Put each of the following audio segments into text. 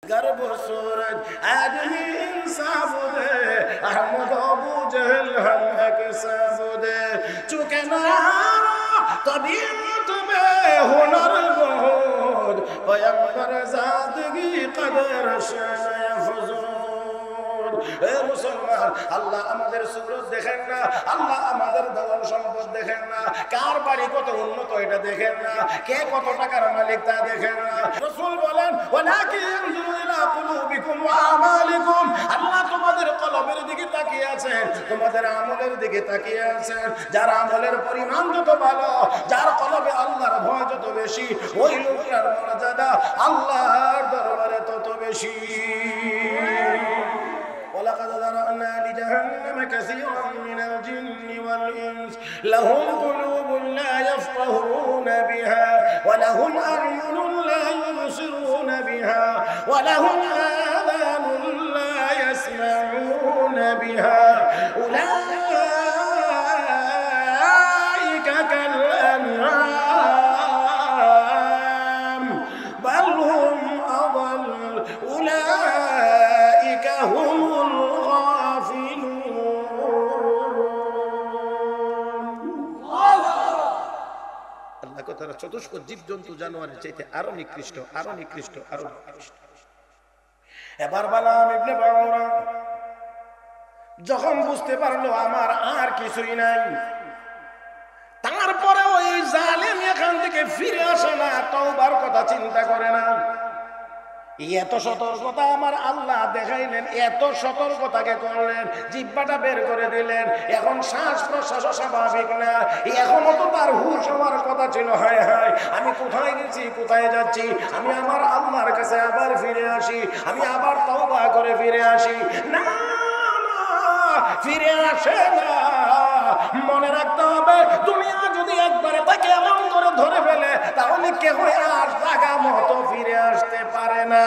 गर्भ सूरज आदमी इंसाफ दे अहमद अबू जहल हम एक सब दे चुके ना तबीयत में हुनर बहुत पैगंबर ज़ादगी कदर शान फजूल ए मुसलमान अल्लाह আমাদের सूरत দেখেন না আল্লাহ আমাদের ধন সম্পদ দেখেন না কার বাড়ি কত উন্নত এটা দেখেন না কে কত টাকার মালিক তা দেখেন না রাসূল বলেন ওয়ালাকিন ইয়ানজুরু ইলা কুলুবিকুম ওয়া আমালিকুম আল্লাহ তোমাদের কলবের দিকে তাকিয়ে আছেন তোমাদের আমলের দিকে তাকিয়ে আছেন যার আমলের পরিমাণ যত ভালো যার কলবে আল্লাহর ভয় যত বেশি ওই লোকটার মর্যাদা আল্লাহর দরবারে তত বেশি ولقد ذرأنا لجهنم كثيرا من الجن والإنس لهم قلوب لا يفقهون بها ولهم أعين لا يبصرون بها ولهم آذان لا يسمعون بها أولئك كالأنعام بل هم أضل أولئك هم চতুষ্প জীবজন্তু জানোয়ারের চাইতে আরো নিকৃষ্ট আরো নিকৃষ্ট আরো নিকৃষ্ট এবার বালাম ইবনে বাউরা যখন বুঝতে পারলো আমার আর কিছুই নাই তারপরে ওই জালেম এখান থেকে ফিরে আসে না তওবার কথা চিন্তা করে না এত সতর্কতা আমার আল্লাহ দেখাইলেন এত সতর্কতাকে করলেন জিহ্বাটা বের করে দিলেন এখন শ্বাস প্রশ্বাস স্বাভাবিক না এখনো তো তার হুঁশ হওয়ার কথা ছিল হায় হায় আমি কোথায় গেছি কোথায় যাচ্ছি আমি আমার আল্লাহর কাছে আবার ফিরে আসি আমি আবার তওবা করে ফিরে আসি না ফিরে আসে না মনে রাখতে হবে দুনিয়া যদি একবারে তাকে এমন করে ধরে ফেলে তাহলে কেউ আর জায়গা মতো ফিরে আসতে পারে না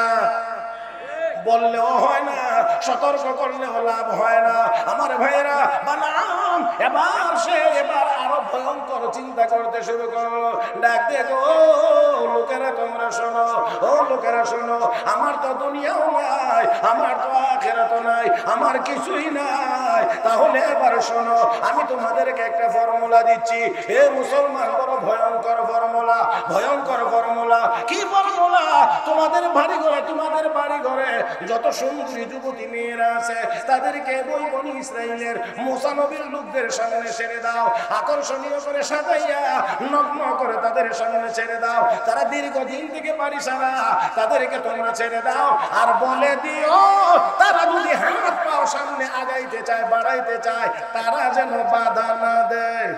বললেও হয় না সতর্ক করলেও লাভ হয় না আমার ভাইয়েরা বানাম এবার আরো ভয়ঙ্কর চিন্তা করতে শুরু করলো ডাক দেখো ও লোকেরা তোমরা শোনো ও লোকেরা শোনো আমার তো দুনিয়াও নাই আমার তো আখিরাতও নাই আমার কিছুই নাই তাহলে এবার শোনো আমি তোমাদেরকে একটা ফর্মুলা দিচ্ছি হে মুসলমান বড় ভয়ঙ্কর ফর্মুলা কি ফর্মুলা তোমাদের বাড়ি ঘরে যত সুন্দরী যুবতী মেয়েরা আছে তাদেরকে বনি ইসরাইলের মুসা নবীর লোকদের সামনে ছেড়ে দাও আকর্ষণীয় করে সাজাইয়া নগ্ন করে তাদের সামনে ছেড়ে দাও তারা দীর্ঘদিন থেকে বাড়ি ছাড়া তাদেরকে তোমরা ছেড়ে দাও আর বলে দিও তারা যদি হাত পাও সামনে আগাইতে চায় বাড়াইতে চায় তারা যেন বাধা না দেয়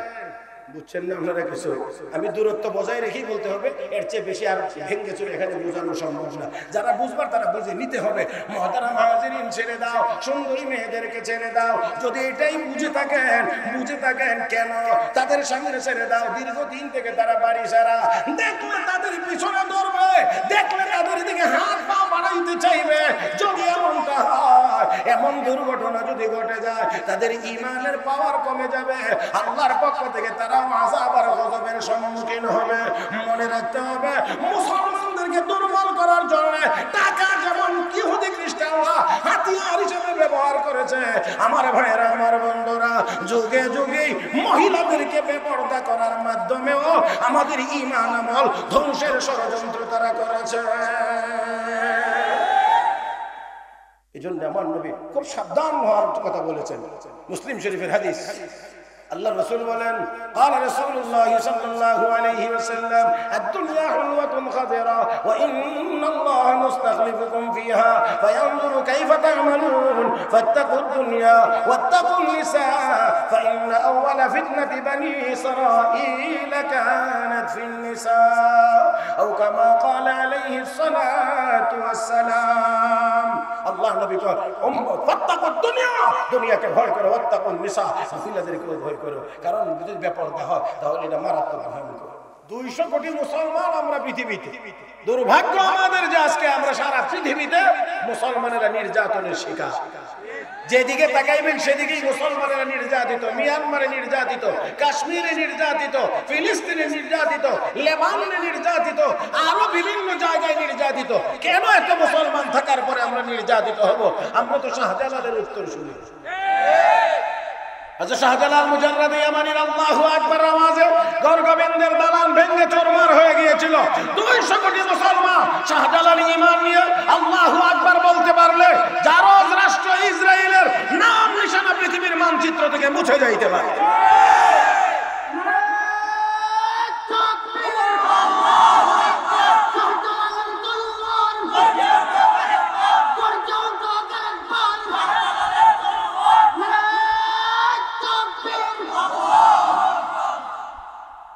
বুঝছেন না আপনারা কিছু আমি দূরত্ব বজায় রেখেই বলতে হবে এর চেয়ে বেশি আর ভেঙে চলে এখানে বোঝানো সম্ভব না যারা বুঝবার তারা বুঝে নিতে হবে মুহতারাম হাজিরিন ছেড়ে দাও সুন্দরী মেয়েদেরকে ছেড়ে দাও যদি এটাই বুঝে থাকেন কেন তাদের সামনে ছেড়ে দাও দীর্ঘদিন থেকে তারা বাড়ি ছাড়া দেখলে তাদের পিছনে ধরবে দেখলে তাদের দিকে হাত পা বাড়াইতে চাইবে যদি এমনটা হয় এমন দুর্ঘটনা যদি ঘটে যায় তাদের ঈমানের পাওয়ার কমে যাবে আল্লাহর পক্ষ থেকে তারা আযাব আর গজবের সম্মুখীন হবে মনে রাখতে হবে মুসলমানদেরকে দুর্বল করার জন্য টাকা যেমন ইহুদি খ্রিস্টানরা হাতিয়ার হিসেবে ব্যবহার করেছে আমার ভাইয়েরা আমার বন্ধুরা যুগে যুগে মহিলাদেরকে বেপরদা করার মাধ্যমেও আমাদের ঈমান আমল ধ্বংসের ষড়যন্ত্র তারা করেছে এজন্য আমার নবী খুব সাবধান হওয়ার কথা বলেছেন মুসলিম শরীফের হাদিস الله الرسول بولن قال رسول الله صلى الله عليه وسلم الدنيا حلوة خضرة وإن الله مستخلفكم فيها فينظر كيف تعملون فاتقوا الدنيا واتقوا النساء فإن أول فتنة بني إسرائيل كانت في النساء أو كما قال عليه الصلاة والسلام الله نبي قال فاتقوا الدنيا دنيا كبير كره واتقوا النساء في الذين كبير করো কারণ যদি বেপরদা হয় তাহলে এটা মারাত্মক ভয়ঙ্কর 200 কোটি মুসলমান আমরা পৃথিবীতে, দুর্ভাগ্য আমাদের যে আজকে আমরা সারা পৃথিবীতে মুসলমানেরা নির্যাতনের শিকার। যেদিকে তাকাইবেন সেদিকেই মুসলমানেরা নির্যাতিত, মিয়ানমারে নির্যাতিত, কাশ্মীরে নির্যাতিত, ফিলিস্তিনে নির্যাতিত, লেবাননে নির্যাতিত, আরো বিভিন্ন জায়গায় নির্যাতিত। কেন এত মুসলমান থাকার পরে আমরা নির্যাতিত হব? আমরা তো শাহজালালের উত্তর শুনি। আচ্ছা, শাহজালাল মুজাররাদে ইয়ামানির আল্লাহু আকবার আওয়াজে গরগোবিন্দের দালান ভেঙে চুরমার হয়ে গিয়েছিল। 200 কোটি মুসলমান শাহজালাল ঈমান নিয়ে আল্লাহু আকবার বলতে পারলে জারজ রাষ্ট্র ইসরায়েলের নাম নিশানা পৃথিবীর মানচিত্র থেকে মুছে যাইতে পারে।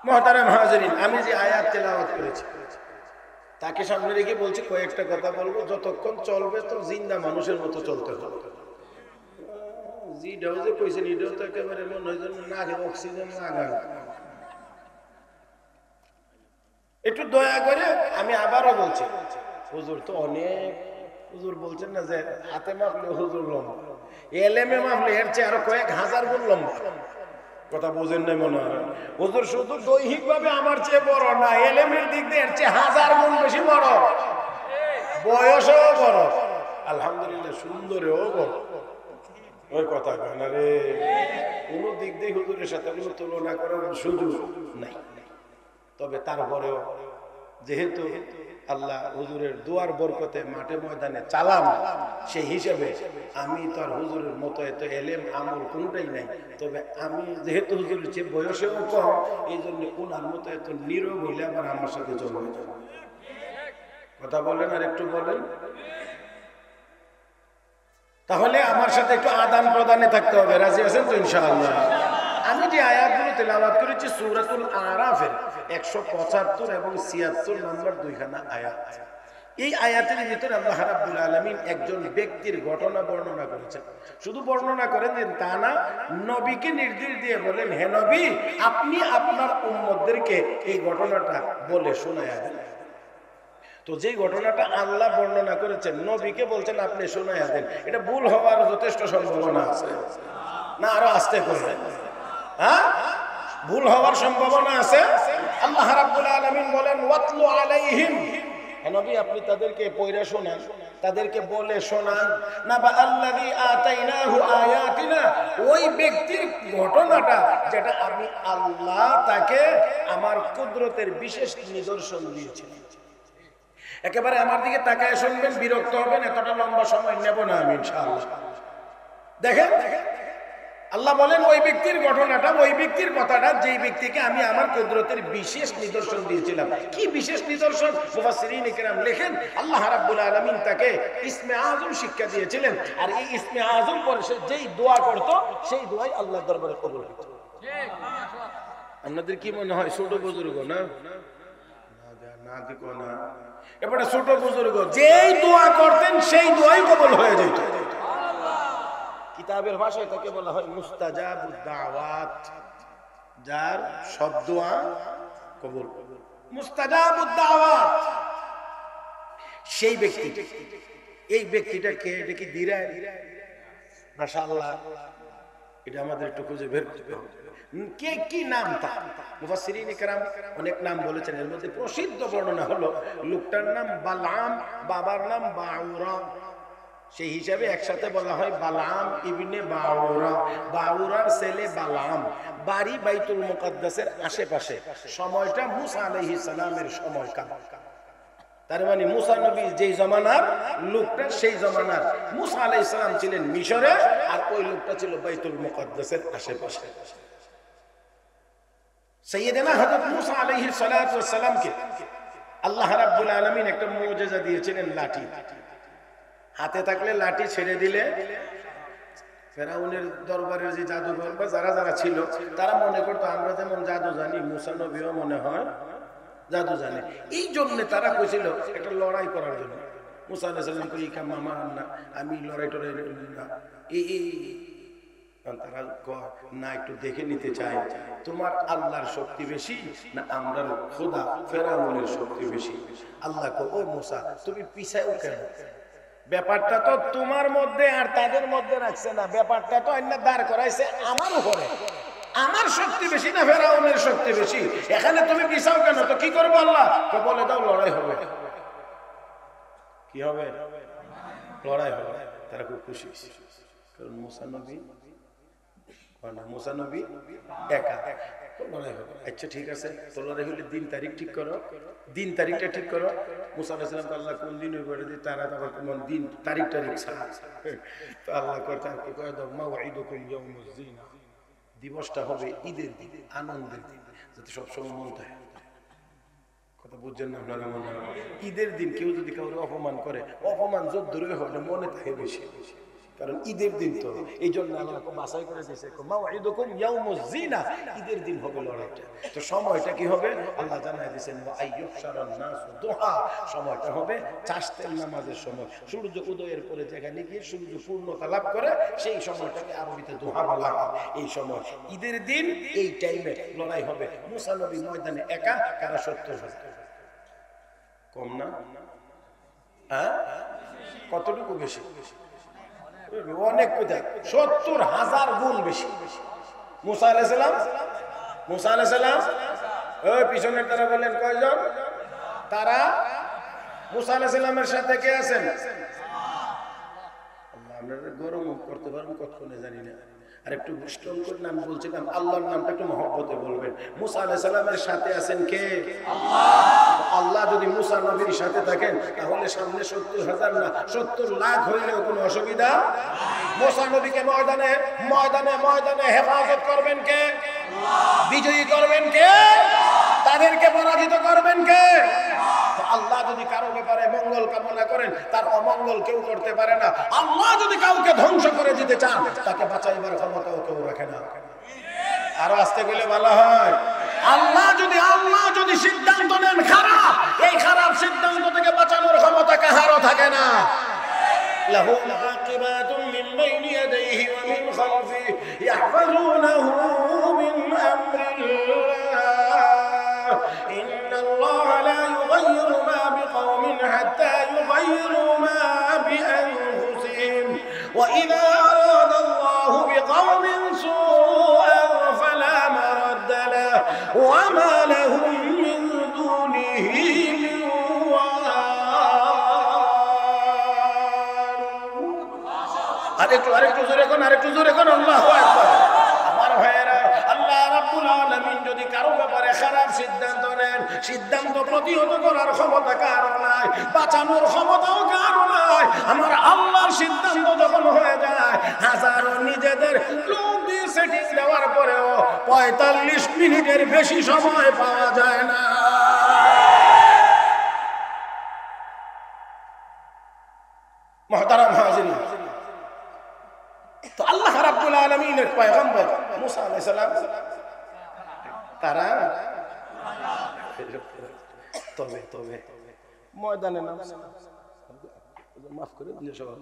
মুহতারাম হাজিরিন, আমি যে আয়াত তেলাওয়াত করেছি তাকে সামনে রেখে বলছি কয়েকটা কথা বলবো, যতক্ষণ চলবে তো জিন্দা মানুষের মতো চলতে হবে। জিটাও যে কইছেন এটাও তো একেবারে মনে হয় যেন না খেয়ে অক্সিজেন না গান। একটু দয়া করে আমি আবারও বলছি, হুজুর তো অনেক, হুজুর বলছেন না যে হাতে মাপলে হুজুর লম্বা, এলেমে মাপলে এর চেয়ে আরো কয়েক হাজার গুণ লম্বা। কথা বোঝেন না মনে হয়? হুজুর শুধু দৈহিক ভাবে আমার চেয়ে বড় না, এলেমের দিক দিয়ে এর চেয়ে হাজার গুণ বেশি বড়, বয়সও বড়, আলহামদুলিল্লাহ সুন্দরেও বড়। ওই কথা কেন রে, কোন দিক দিয়ে হুজুরের সাথে কোনো তুলনা করার সুযোগ নাই। তবে তারপরেও যেহেতু আল্লাহ হুজুরের দুয়ার বরকতে মাঠে ময়দানে চালাম, সেই হিসেবে আমি তো আর হুজুরের মতো এত এলেম আমল কোনটাই নাই। তবে আমি যেহেতু হুজুরের চেয়ে বয়সেও কম, এই জন্য ওনার মতো এত নীরব হইলে আবার আমার সাথে জমা যাবে। কথা বলেন, আর একটু বলেন। তাহলে আমার সাথে একটু আদান প্রদানে থাকতে হবে, রাজি আছেন তো ইনশাআল্লাহ? আমি যে আয়াতগুলো তেলাওয়াত করেছি সূরাতুল আরাফের 175 এবং 76 নম্বর দুইখানা আয়াত। এই আয়াতের ভিতরে আল্লাহ রাব্বুল আলামিন একজন ব্যক্তির ঘটনা বর্ণনা করেছেন। শুধু বর্ণনা করেন তা না, নবীকে নির্দেশ দিয়ে বলেন, হে নবী, আপনি আপনার উম্মতদেরকে এই ঘটনাটা বলে শোনায়া দেন। তো যে ঘটনাটা আল্লাহ বর্ণনা করেছেন, নবীকে বলছেন আপনি শোনায়া দেন, এটা ভুল হওয়ার যথেষ্ট সম্ভাবনা আছে না? আরো আস্তে করে, হ্যাঁ, ভুল হওয়ার সম্ভাবনা আছে। আল্লাহ রাব্বুল আলামিন বলেন, ওয়াতলু আলাইহিম, নবী আপনি তাদেরকে পড়ে শোনান, তাদেরকে বলে শোনান, নাবা আল্লাযী আতাইনাহু আয়াতিনা, ওই ব্যক্তির ঘটনাটা যেটা আমি আল্লাহ তাকে আমার কুদরতের বিশেষ নিদর্শন দিয়েছিলাম। একেবারে আমার দিকে তাকায় শুনবেন, বিরক্ত হবেন, এতটা লম্বা সময় নেব না আমি ইনশাআল্লাহ। দেখেন আল্লাহ বলেন ওই ব্যক্তির ঘটনাটা, ওই ব্যক্তির কথাটা, যেই ব্যক্তিকে আমি আমার কুদরতের বিশেষ নিদর্শন দিয়েছিলাম। কি বিশেশ নিদর্শন? মুফাসসিরিন কিরাম লেখেন, আল্লাহ রাব্বুল আলামিন তাকে ইসমে আযম শিক্ষা দিয়েছিলেন, আর এই ইসমে আযম পরে সে যেই দোয়া করত সেই দোয়াই আল্লাহর দরবারে কবুল হতো। ঠিক, মাশাআল্লাহ। আপনাদের কি মনে হয় ছোট বুজুর্গ না? না দেখো না, এবারে ছোট বুজুর্গ যেই দোয়া করতেন সেই দোয়াই কবুল হয়ে যেত। কিতাবের ভাষায় তাকে বলা হয় মুস্তাজাবুদ দাওয়াত, যার সব দোয়া কবুল। মুস্তাজাবুদ দাওয়াত সেই ব্যক্তি, এই ব্যক্তিটা কে? এটা কি দিরাই? মাশাআল্লাহ, এটা আমাদের একটু খুঁজে বের করতে হবে। কে, কি নাম তার? মুফাসসিরিন কিরাম অনেক নাম বলেছেন, এর মধ্যে প্রসিদ্ধ বর্ণনা হলো লোকটার নাম বালআম, বাবার নাম বাউরা। সেই হিসাবে একসাথে বলা হয় বালআম ইবনে বাউরা, বাউরার ছেলে বালআম। বাড়ি বাইতুল মুকাদ্দাসের আশেপাশে। সময়টা মুসা আলাইহিস সালামের সময়কাল। তার মানে মুসা নবী যেই জমানার লোকটা, সেই জমানার মুসা আলাইহিস সালাম ছিলেন মিশরে, আর ওই লোকটা ছিল বাইতুল মুকাদ্দাসের আশেপাশে। সাইয়েদনা হযরত মুসা আলাইহিস সালাতু ওয়াস সালামকে আল্লাহ রাব্বুল আলামিন একটা মুজিজা দিয়েছিলেন, লাঠি। হাতে থাকলে লাঠি ছেড়ে দিলে ফেরাউনের দরবারের যে জাদুঘর বা যারা যারা ছিল তারা মনে করতো আমরা যেমন জাদু জানি, মুসা নবীও মনে হয় জাদু জানে। এই জন্য তারা কইছিল একটা লড়াই করার জন্য। মুসা আলাইহিস সালাম কই কাম আমার না, আমি লড়াই টড়াই না, এই তারা না একটু দেখে নিতে চায় তোমার আল্লাহর শক্তি বেশি না আমরার খোদা ফেরাউনের শক্তি বেশি। আল্লাহ কো ও মুসা তুমি পিছাও কেন? ব্যাপারটা তো তোমার মধ্যে আর তাদের মধ্যে রাখছে না, ব্যাপারটা তো আল্লাহ দাঁড় করাইছে আমার উপরে। আমার শক্তি বেশি না ফেরাউনের শক্তি বেশি? এখানে তুমি পিছাও কেন? তো কি করবো আল্লাহ? তো বলে দাও লড়াই হবে। কি হবে? লড়াই হবে। তারা খুব খুশি, কারণ মুসা নবী একা লড়াই হবে। আচ্ছা ঠিক আছে, তো লড়াই হলে দিন তারিখ ঠিক করো, দিন তারিখটা ঠিক করো। মুসা আলাইহিস সালাম আল্লাহ কোন দিন হইবে তারা তখন কোন দিন তারিখ ছাড়া। তো আল্লাহ কয় দাও মাওঈদুকুম ইয়াউমুজ জিনা, দিবসটা হবে ঈদের দিন, আনন্দের দিন, যাতে সবসময় মন থাকে। কথা বুঝছেন না আপনারা? মনে হয় ঈদের দিন কেউ যদি কাউকে অপমান করে, অপমান জোর ধরে হয় মনে থাকে বেশি, কারণ ঈদের দিন তো। এই জন্য আল্লাহ বাছাই করে দিয়েছে মাওঈদুকুম ইয়াউমুজ জিনা, ঈদের দিন হবে লড়াইটা। তো সময়টা কি হবে আল্লাহ জানাই দিয়েছেন আইয়ুহশারান নাসু দুহা, সময়টা হবে চাষতের নামাজের সময়, সূর্য উদয়ের পরে যেখানে গিয়ে সূর্য পূর্ণতা লাভ করে সেই সময়টাকে আরবিতে দুহা বলা হয়। এই সময় ঈদের দিন এই টাইমে লড়াই হবে। মুসা নবী ময়দানে একা, কারা 70,000। কম না? হ্যাঁ, কতটুকু বেশি? অনেক, 70,000 গুণ বেশি। মুসা আলাইহিস সালাম ওই পিছনের তারা বললেন কয়জন? তারা মুসা আলাইহিস সালামের সাথে কে আছেন? আমরা গরম করতে পারবো কতক্ষণে জানি না। আর একটু স্ট্রং করে নাম বলছিলাম, আল্লাহর নামটা একটু মহব্বতে বলবেন। মুসা আলাইহিস সালামের সাথে আছেন কে? আল্লাহ যদি মুসা নবীর সাথে থাকেন তাহলে সামনে 70,000 না 70 লাখ হইলেও কোনো অসুবিধা। মুসা নবীকে ময়দানে ময়দানে ময়দানে হেফাজত করবেন কে? বিজয়ী করবেন কে? তাদেরকে পরাজিত করবেন কে? আল্লাহ যদি কারো ব্যাপারে মঙ্গল কামনা করেন তার অমঙ্গল কেউ করতে পারে না। আল্লাহ যদি কাউকে ধ্বংস করে দিতে চান তাকে বাঁচাইবার ক্ষমতাও কেউ রাখে না। আরো আস্তে গেলে ভালো হয়। আল্লাহ যদি সিদ্ধান্ত নেন খারাপ, এই খারাপ সিদ্ধান্ত থেকে বাঁচানোর ক্ষমতা কাহারও থাকে না। লাহু আকিবাতুম মিন বাইনি ইয়াদাইহি ওয়া মিন খালফিহি ইয়াহফাযুনাহু মিন আমরিল্লাহ। ইন্নাল্লাহা লা ইউগায়্যিরু মা বিকওমিন হাত্তা ইউগায়্যিরু মা বিআনফুসিহিম ওয়া ইযা আরাদা আল্লাহু বিকওমিন সুআন ফালা মারাদ্দা লাহু ওয়া মা লাহুম মিন দুনিহি মিন ওয়াল। আরেকটু জোরে কোন আল্লাহু আকবার। আমার ভাইয়েরা, আল্লাহ রাব্বুল আলামিন যদি কারো ব্যাপারে খারাপ সিদ্ধান্ত নেন, সিদ্ধান্ত প্রতিহত করার ক্ষমতা কারো নাই, বাঁচানোর ক্ষমতাও কারো নাই। আমার আল্লাহর সিদ্ধান্ত যখন হয়ে যায়, হাজারো নিজেদের লোক দিয়ে সেটিং দেওয়ার পরেও 45 মিনিটের বেশি সময় পাওয়া যায় না। মুহতারাম হাজিরিন, তো আল্লাহ রাব্বুল আলামিনের পয়গম্বর মুসা আলাইহিস সালাম তারা তবে ময়দানে নামছেন, মাফ করে দিলে সবাই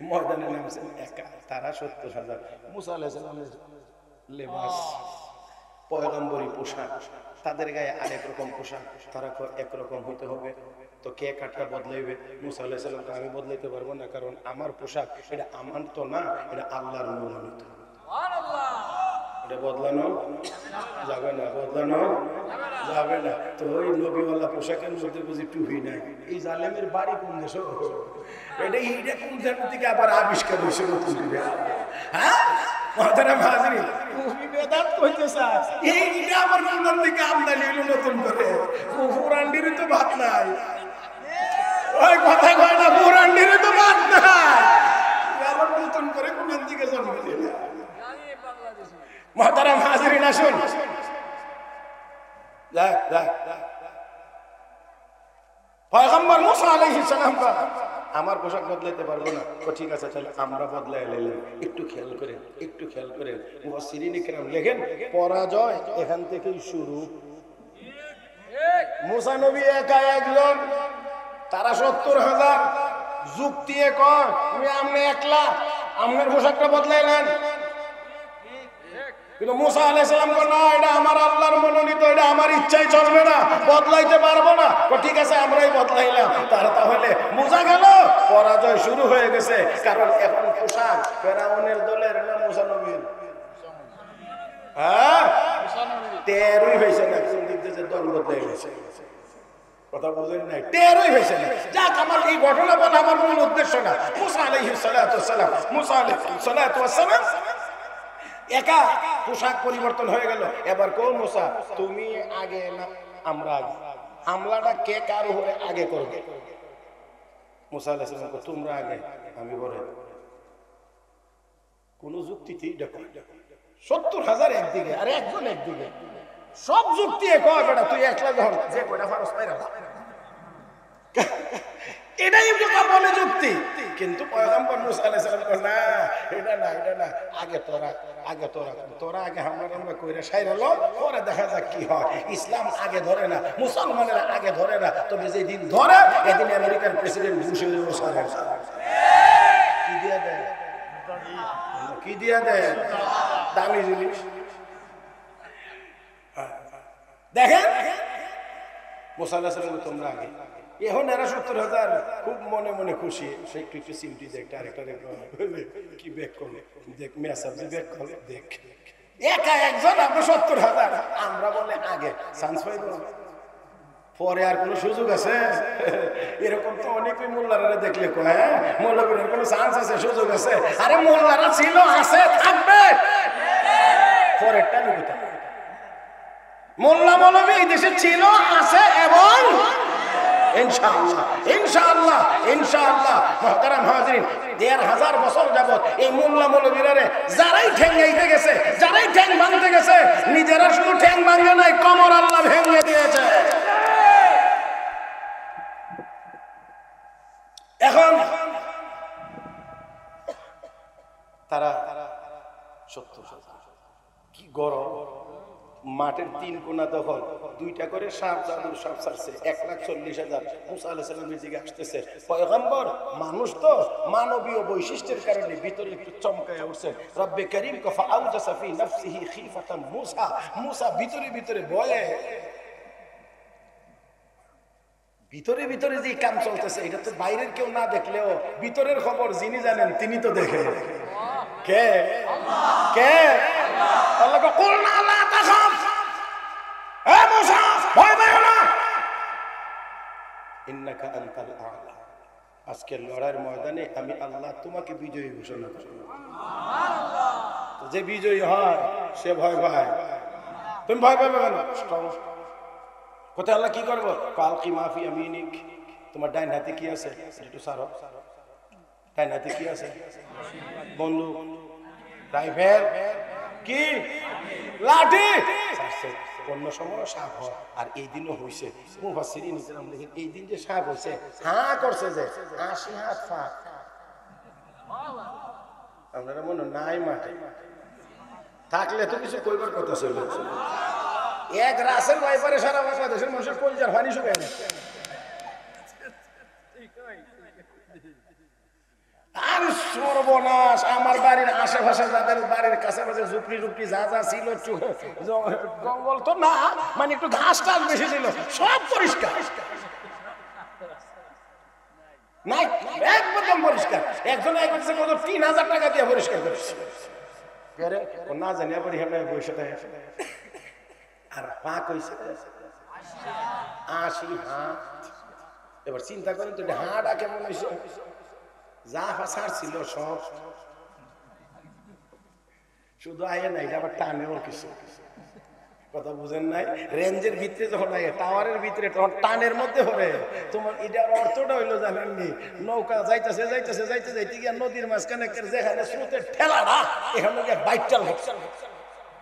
ময়দানে নামছেন একা। তারা 70,000। মুসা আলাইহিস সালামের লেবাস পয়গম্বরী পোশাক, তাদের গায়ে আরেক রকম পোশাক, তারা একরকম হইতে হবে। তো কে কাঠটা বদলাইবে? মুসা আলাইহিস সালামকে আমি বদলাইতে পারবো না, কারণ আমার পোশাক এটা আমার তো না, এটা আল্লাহর মনোনীত। এটা বদলানো যাবে না, বদলানো যাবে না। তো ওই নবীওয়ালা পোশাকের মধ্যে বুঝি টুপি নাই। এই জালেমের বাড়ি কোন দেশ? এটা কোন জায়গা থেকে আবার আবিষ্কার হয়েছে নতুন করে? হ্যাঁ মুহতারাম হাজিরিন, টুপি বেদাত কইতেছে এইটা আবার কোন থেকে আমদানি হলো নতুন করে? ফুরান্ডির তো ভাত নাই, ওই কথা কয় না, ফুরান্ডির তো ভাত নাই, আবার নতুন করে কোন দিকে জন্ম দিল? মুহতারাম হাজিরিন, আসুন পয়গম্বর মুসা আলাইহিস সালাম আমার পোশাক বদলাইতে পারবো না। তো ঠিক আছে, তাহলে আমরা বদলাই নিলাম। একটু খেয়াল করে মুফাসসিরিন ইকরাম লেখেন, পরাজয় এখান থেকেই শুরু। মুসা নবী একা একজন, তারা 70,000। যুক্তি কয় তুমি আমনে একলা, আমার পোশাকটা বদলাইলেন। কিন্তু মুসা আলাইহিস সালাম বলেন না, এটা আমার আল্লাহর মনোনীত, এটা আমার ইচ্ছাই চলবে না, বদলাইতে পারবো না। ঠিক আছে, আমরাই বদলাইলাম। তাহলে মুসা গেল, পরাজয় শুরু হয়ে গেছে। কারণ এখন পোশাক ফেরাউনের দলের না মুসা নবীর? হ্যাঁ, টেরই হয়েছে না কোন দিক থেকে দল বদলাই গেছে। কথা বুঝেন নাই? টেরই হয়েছে না। যাক, আমার এই ঘটনা বলা আমার মূল উদ্দেশ্য না। মুসা আলাইহিস সালাম একা পোশাক পরিবর্তন হয়ে গেল। এবার কো মুসা, তুমি আগে না আমরা আগে? হামলাটা কে কার উপরে আগে করবে? মুসা আলাইহিস সালাম কো তোমরা আগে, আমি পরে। কোন যুক্তিতেই দেখো 70,000 একদিকে আর একজন একদিকে, সব যুক্তি কয় বেটা তুই একলা যখন যে কয়টা ফারস পাইরা, এটাই বলে যুক্তি। কিন্তু পয়গম্বর মুসা আলাইহিস সালাম কয় না, এটা না, এটা না, আগে তোরা আগে হামলা কইরা সাইরালো, পরে দেখা যাক কি হয়। ইসলাম আগে ধরে না, মুসলমানেরা আগে ধরে না, তবে যেদিন ধরে এদিন আমেরিকার প্রেসিডেন্ট বুশের কি দিয়া দেয়, কি দিয়া দেয় দামি জিনিস। দেখেন মুসা আলাইহিস সালাম তোমরা আগে। এখন এরা 70,000 খুব মনে মনে খুশি। সে একটু একটু সিমটি দেখ, আরেকটা কি ব্যাক করলে দেখ, মেসাব ব্যাক করলে দেখ, একা একজন আমরা 70,000, আমরা বলে আগে চান্স পাইব, পরে আর কোন সুযোগ আছে? এরকম তো অনেকই মোল্লারা দেখলে কয়, হ্যাঁ মৌলবীর কোন চান্স আছে, সুযোগ আছে? আরে মোল্লারা ছিল, আছে, থাকবে, পরেরটা নিবে। মোল্লা মৌলবী এই দেশে ছিল, আছে এবং ইনশাআল্লাহ ইনশাআল্লাহ ইনশাআল্লাহ মুহতারাম হাজিরিন, ১,৫০০ বছর যাবত এই মোল্লা মৌলবীরারে যারাই ঠেঙ্গাইতে গেছে, যারাই ঠ্যাং ভাঙতে গেছে, নিজেরা শুধু ঠ্যাং ভাঙে নাই, কমর আল্লাহ ভেঙে দিয়েছে। এখন তারা 70,000, কি গরম, মাঠের ৩ কোণা তখন 2টা করে সাপ, জাদুর সাপ ছাড়ছে, 1,40,000 মুসা আলাইহিস সালামের দিকে আসতেছে। পয়গম্বর মানুষ তো মানবীয় বৈশিষ্ট্যের কারণে ভিতরে একটু চমকায় উঠছে। রব্বে করিম কফা আউজাসা ফি নাফসিহি খিফাতান মুসা, মুসা ভিতরে ভিতরে ভয়ে, ভিতরে ভিতরে যে কাম চলতেছে এটা তো বাইরের কেউ না দেখলেও ভিতরের খবর যিনি জানেন তিনি তো দেখেন। কে? কে? আল্লাহ কো কুল না লা তাখাফ, এ মুসা ভয় পেও না, ইন্নাকা আনতাল আ'লা, আজকের লড়াইয়ের ময়দানে আমি আল্লাহ তোমাকে বিজয়ী ঘোষণা করি। সুবহানাল্লাহ। তো যে বিজয়ী হয় সে ভয় পায়, তুমি ভয় পাবে কেন? কোথায় আল্লাহ কি করবো? কালকি মাফি আমিনিক, তোমার ডাইন হাতে কি আছে একটু সারো, ডাইন হাতে কি আছে? বন্দুক, রাইফেল, কি লাঠি। অন্য সময় সাপ হয়, আর এই দিনও হয়েছে। মুফাসসিরিন ইকরাম দেখেন এই দিন যে সাপ হয়েছে, হ্যাঁ করছে যে 80 হাত ফাঁক, আপনারা মনে নাই মাঠে থাকলে তো কিছু কইবার কথা ছিল। এক রাসেল ওয়াইপারে সারা বাংলাদেশের মানুষের কলজার পানি শুকায় না। আর সর্বনাশ, আমার বাড়ির আশেপাশে যাদের বাড়ির কাছাকাছি ঝুপড়ি টুপড়ি যা যা ছিল, জঙ্গল তো না, মানে একটু ঘাস টাস বেশি ছিল, সব পরিষ্কার নাই, একদম পরিষ্কার। একজন ৩,০০০ টাকা দিয়ে পরিষ্কার করেছে, না জানি আবার বসে থাকে। আর পাক হয়েছে ৮০ হাত। এবার চিন্তা করেন তো হাঁটা কেমন হয়েছে, যা ফাঁসার ছিল সব, শুধু আয়ে নাই, আবার টানেও কিছু। কথা বুঝেন নাই? রেঞ্জের ভিতরে যখন আয়ে, টাওয়ারের ভিতরে তখন টানের মধ্যে হবে। তোমার এটার অর্থটা হইলো জানেননি, নৌকা যাইতেছে যাইতেছে যাইতে যাইতে গিয়ে নদীর মাঝখানে যেখানে স্রোতের ঠেলাটা, এখানে গিয়ে বাইটাল হচ্ছে,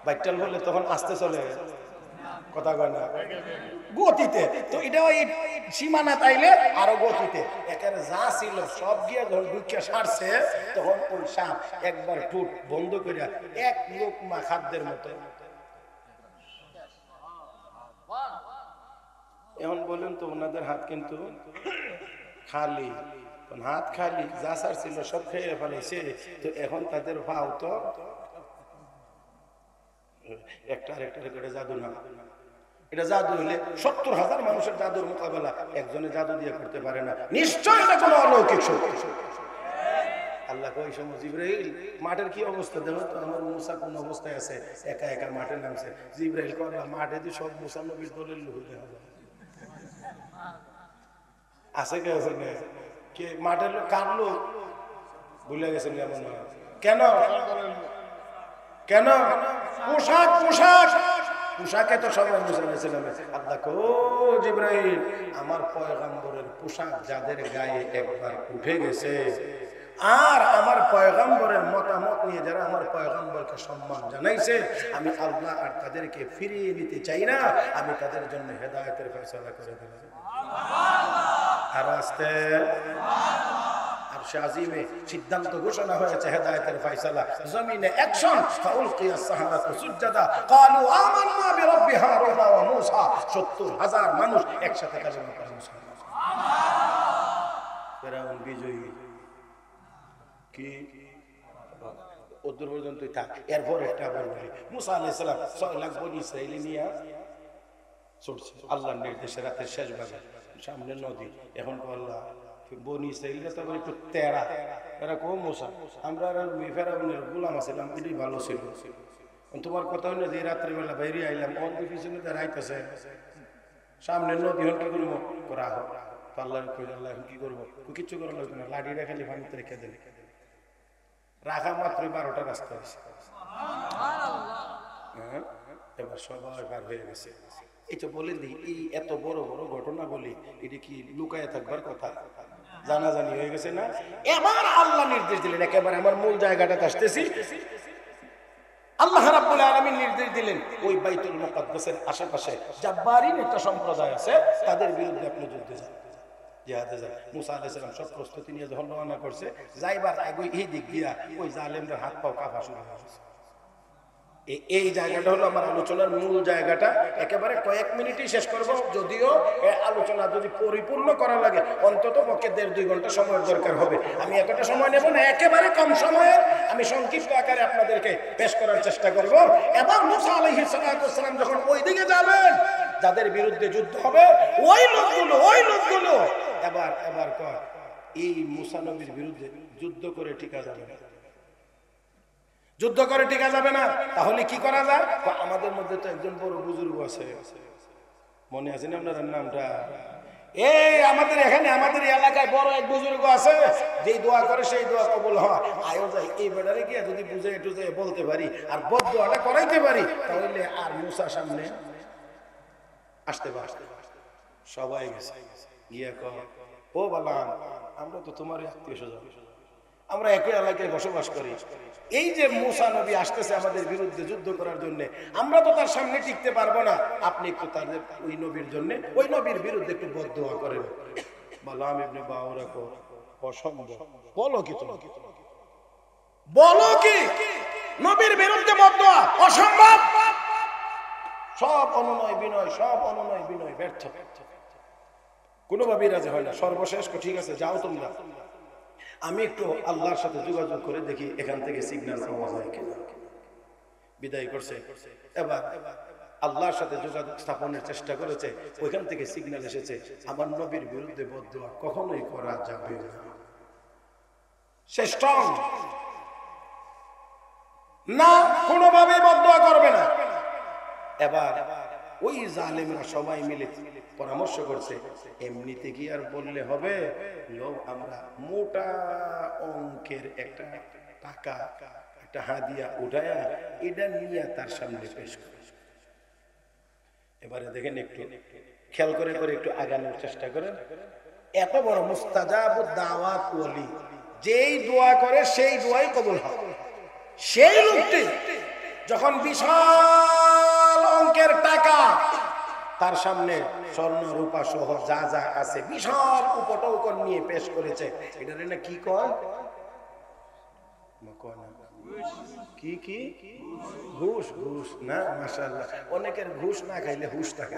বাইটাল বললে তখন আসতে চলে, কথা কয় না, গতিতে। তো এটা ওই সীমানা তাইলে আরো গতিতে, একেবারে যা ছিল সব গিয়ে যখন ঢুকিয়া সারছে, তখন ওই সাপ একবার ঠোঁট বন্ধ করিয়া এক লোকমা খাদ্যের মতো। এখন বলেন তো ওনাদের হাত কিন্তু খালি, হাত খালি যা সার ছিল সব খেয়ে ফেলেছে, তো এখন তাদের ভাও তো একটা করে জাদু না, এটা জাদু হলে 70,000 মানুষের জাদুর মোকাবেলা একজনের জাদু দিয়ে করতে পারে না, নিশ্চয় এটা কোনো অলৌকিক শক্তি। আল্লাহ কই সময় জিবরাইল মাঠের কি অবস্থা দেখো তো, আমার মুসা কোন অবস্থায় আছে, একা একা মাঠে নামছে। জিবরাইল কয় মাঠে দিয়ে সব মুসা নবীর দলের লোক দেখা যায়, আছে কে আছে কে মাঠের লোক, কার লোক ভুলে গেছেন কেমন? কেন কেন পোশাক পোশাক পোশাকে তো সবাই মুসলমান। আল্লাহ কো জিবরাইল আমার পয়গম্বরের পোশাক যাদের গায়ে একবার উঠে গেছে আর আমার পয়গম্বরের মতামত নিয়ে যারা আমার পয়গম্বরকে সম্মান জানাইছে, আমি আল্লাহ আর তাদেরকে ফিরিয়ে নিতে চাই না, আমি তাদের জন্য হেদায়েতের ফয়সালা করে দিলাম। আর আস্তে আরশে আজিমে সিদ্ধান্ত ঘোষণা হয়েছে হেদায়েতের ফয়সালা, জমিনে অ্যাকশন। ফাউলকিয়াস সাহারাতু সুজদা ক্বালু আমান্না বিরাব্বি হারুন ওয়া মূসা। 70,000 মানুষ একসাথে কালেমা পড়ে মুসলমান। ফেরাউন বিজয়ী কি ওদূর পর্যন্তই থাক। এরপর একটা আবার বলি, মুসা আলাইহিস সালাম 6 লাখ বনি ইসরাইলি নিয়ে ছুটছে আল্লাহর নির্দেশে রাতের শেষ ভাগে, সামনে নদী। এখন আল্লাহ বনি ইসরাইলরা তো একটু তেরা, এরা কো মুসা আমরা ফেরাউনের গোলাম ছিলাম, এটাই ভালো ছিল। তোমার কথা হইলো যে রাত্রিবেলা বাইরে আইলাম, অন্য পিছনে দাঁড়াইতেছে সামনে নদী, হন কি করবো করা হোক। আল্লাহ আল্লাহ এখন কি করবো, কিচ্ছু করা লাগবে না, লাঠিটা খালি পানিতে রেখে দেবে। রাখা মাত্র 12টা রাস্তা হয়েছে, এবার সবাই পার হয়ে গেছে। এই তো বলে দিই, এই এত বড় বড় ঘটনা বলি, এটা কি লুকায় থাকবার কথা? জানাজানি হয়ে গেছে না? এবার আল্লাহ নির্দেশ দিলেন, একেবারে আমার মূল জায়গাটাতে আসতেছি। আল্লাহ রাব্বুল আলামিন নির্দেশ দিলেন ওই বাইতুল মুকাদ্দাসের আশেপাশে জাব্বারিন একটা সম্প্রদায় আছে, তাদের বিরুদ্ধে আপনি যুদ্ধে যান, জিহাদে যান। মুসা আলাইহিস সালাম সব প্রস্তুতি নিয়ে যখন রওনা করছে, যাইবার আগে এই দিক দিয়া ওই জালেমদের হাত পাও কাঁপা শুরু হয়েছে। এই জায়গাটা হলো আমার আলোচনার মূল জায়গাটা, একেবারে কয়েক মিনিটই শেষ করব। যদিও আলোচনা যদি পরিপূর্ণ করা লাগে অন্তত পক্ষে 1.5-2 ঘন্টা সময়ের দরকার হবে। আমি এতটা সময় নেব না, একেবারে কম সময়ে আমি সংক্ষিপ্ত আকারে আপনাদেরকে পেশ করার চেষ্টা করব। এবং মুসা আলাইহিস সালাম যখন ওই দিকে যাবেন, যাদের বিরুদ্ধে যুদ্ধ হবে, ওই লোকগুলো এবার কয় এই মুসা নবীর বিরুদ্ধে যুদ্ধ করে টিকা যাবে না, যুদ্ধ করে টিকা যাবে না। তাহলে কি করা যায়? আমাদের মধ্যে তো একজন বড় বুজুর্গ আছে, মনে আছে না আপনার নামটা? এই আমাদের এখানে আমাদের এলাকায় বড় এক বুজুর্গ আছে, যেই দোয়া করে সেই দোয়া কবুল হয়। আয়ো যাই এই বেটারে গিয়ে যদি বুঝে একটু যে বলতে পারি আর বদ দোয়াটা করাইতে পারি, তাহলে আর মুসা সামনে আসতে পারে। সবাই গেছে গিয়ে কয়, ও বালাম, আমরা তো তোমার আত্মীয় স্বজন, আমরা একই এলাকায় বসবাস করি। এই যে মুসা নবী আসতেছে আমাদের বিরুদ্ধে যুদ্ধ করার জন্য, আমরা তো তার সামনে টিকতে পারবো না, আপনি একটু তাদের ওই নবীর জন্য, ওই নবীর বিরুদ্ধে একটু বদদোয়া করেন। বালাম ইবনে বাউরা কো অসম্ভব। বলো কি তুমি, বলো কি নবীর বিরুদ্ধে বদদোয়া অসম্ভব? সব অনুনয় বিনয় ব্যর্থ, কোনোভাবেই রাজি হয় না। সর্বশেষ ঠিক আছে যাও তোমরা, আমি একটু আল্লাহর সাথে যোগাযোগ করে দেখি এখান থেকে সিগন্যাল পাওয়া যায় কিনা। বিদায় করছে, এবার আল্লাহর সাথে যোগাযোগ স্থাপনের চেষ্টা করেছে, ওইখান থেকে সিগন্যাল এসেছে আমার নবীর বিরুদ্ধে বদদোয়া কখনোই করা যাবে না। সে স্ট্রং না, কোনোভাবেই বদদোয়া করবে না। এবার ওই জালেমরা সবাই মিলে পরামর্শ করছে, এমনিতে কি আর বললে হবে? আমরা মোটা অঙ্কের একটা টাকা, একটা হাদিয়া উঠায়া এটা নিয়ে তার সামনে পেশ করে। এবারে দেখেন, একটু খেয়াল করে একটু আগানোর চেষ্টা করেন। এত বড় মুস্তাজাবুদ দাওয়াত ওলি, যেই দোয়া করে সেই দোয়াই কবুল হয়। সেই লোকটি যখন বিশাল অঙ্কের টাকা তার সামনে স্বর্ণ রূপা সহ যা যা আছে বিশাল উপটৌকন নিয়ে পেশ করেছে, এটা না কি কয়? কি কি ঘুষ? ঘুষ না, মাশাআল্লাহ, অনেকের ঘুষ না খাইলে হুশ থাকে।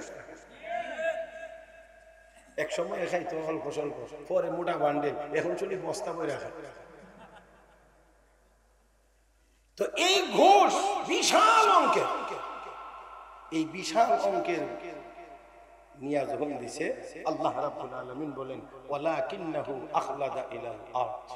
এক সময় খাইতো অল্প স্বল্প, পরে মোটা বান্ডেল, এখন চলি বস্তা বই রাখা। তো এই ঘোষ বিশাল অঙ্কের, এই বিশাল অঙ্কের নিয়া যখন দিছে, আল্লাহ রাব্বুল আলামিন বলেন ওয়ালাকিন্নাহু আখলাদা ইলাল আরদ,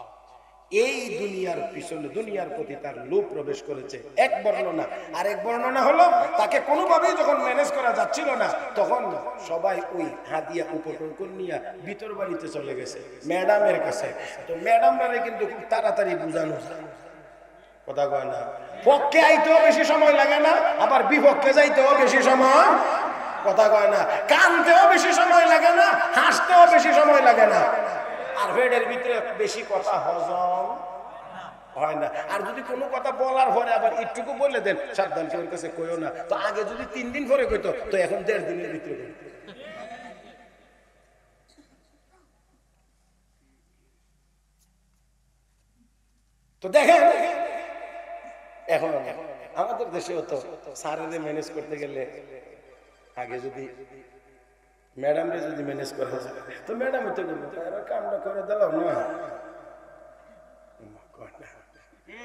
এই দুনিয়ার পিছনে, দুনিয়ার প্রতি তার লোভ প্রবেশ করেছে। এক বর্ণনা। আর এক বর্ণনা হলো তাকে কোনোভাবেই যখন ম্যানেজ করা যাচ্ছিল না, তখন সবাই ওই হাদিয়া উপটোকন নিয়ে ভিতর বাড়িতে চলে গেছে ম্যাডামের কাছে। তো ম্যাডামরা কিন্তু খুব তাড়াতাড়ি বুঝানো যায়, কথা কয় না, পক্ষে আইতেও বেশি সময় লাগে না, আবার বিপক্ষে যাইতেও বেশি সময়, কথা কয় না, কানতেও বেশি সময় লাগে না, হাসতেও বেশি সময় লাগে না, আর পেটের ভিতরে বেশি কথা হজম হয় না। আর যদি কোনো কথা বলার পরে আবার একটুকু বলে দেন, সাবধান কেউ কাছে কইও না, তো আগে যদি 3 দিন পরে কইতো, তো এখন 1.5 দিনের ভিতরে কইতো। তো দেখেন এখন আমাদের দেশেও তো স্যারেরে ম্যানেজ করতে গেলে আগে যদি ম্যাডামরে যদি ম্যানেজ করা যায়, তো ম্যাডাম তো কামটা করে দিলাম না,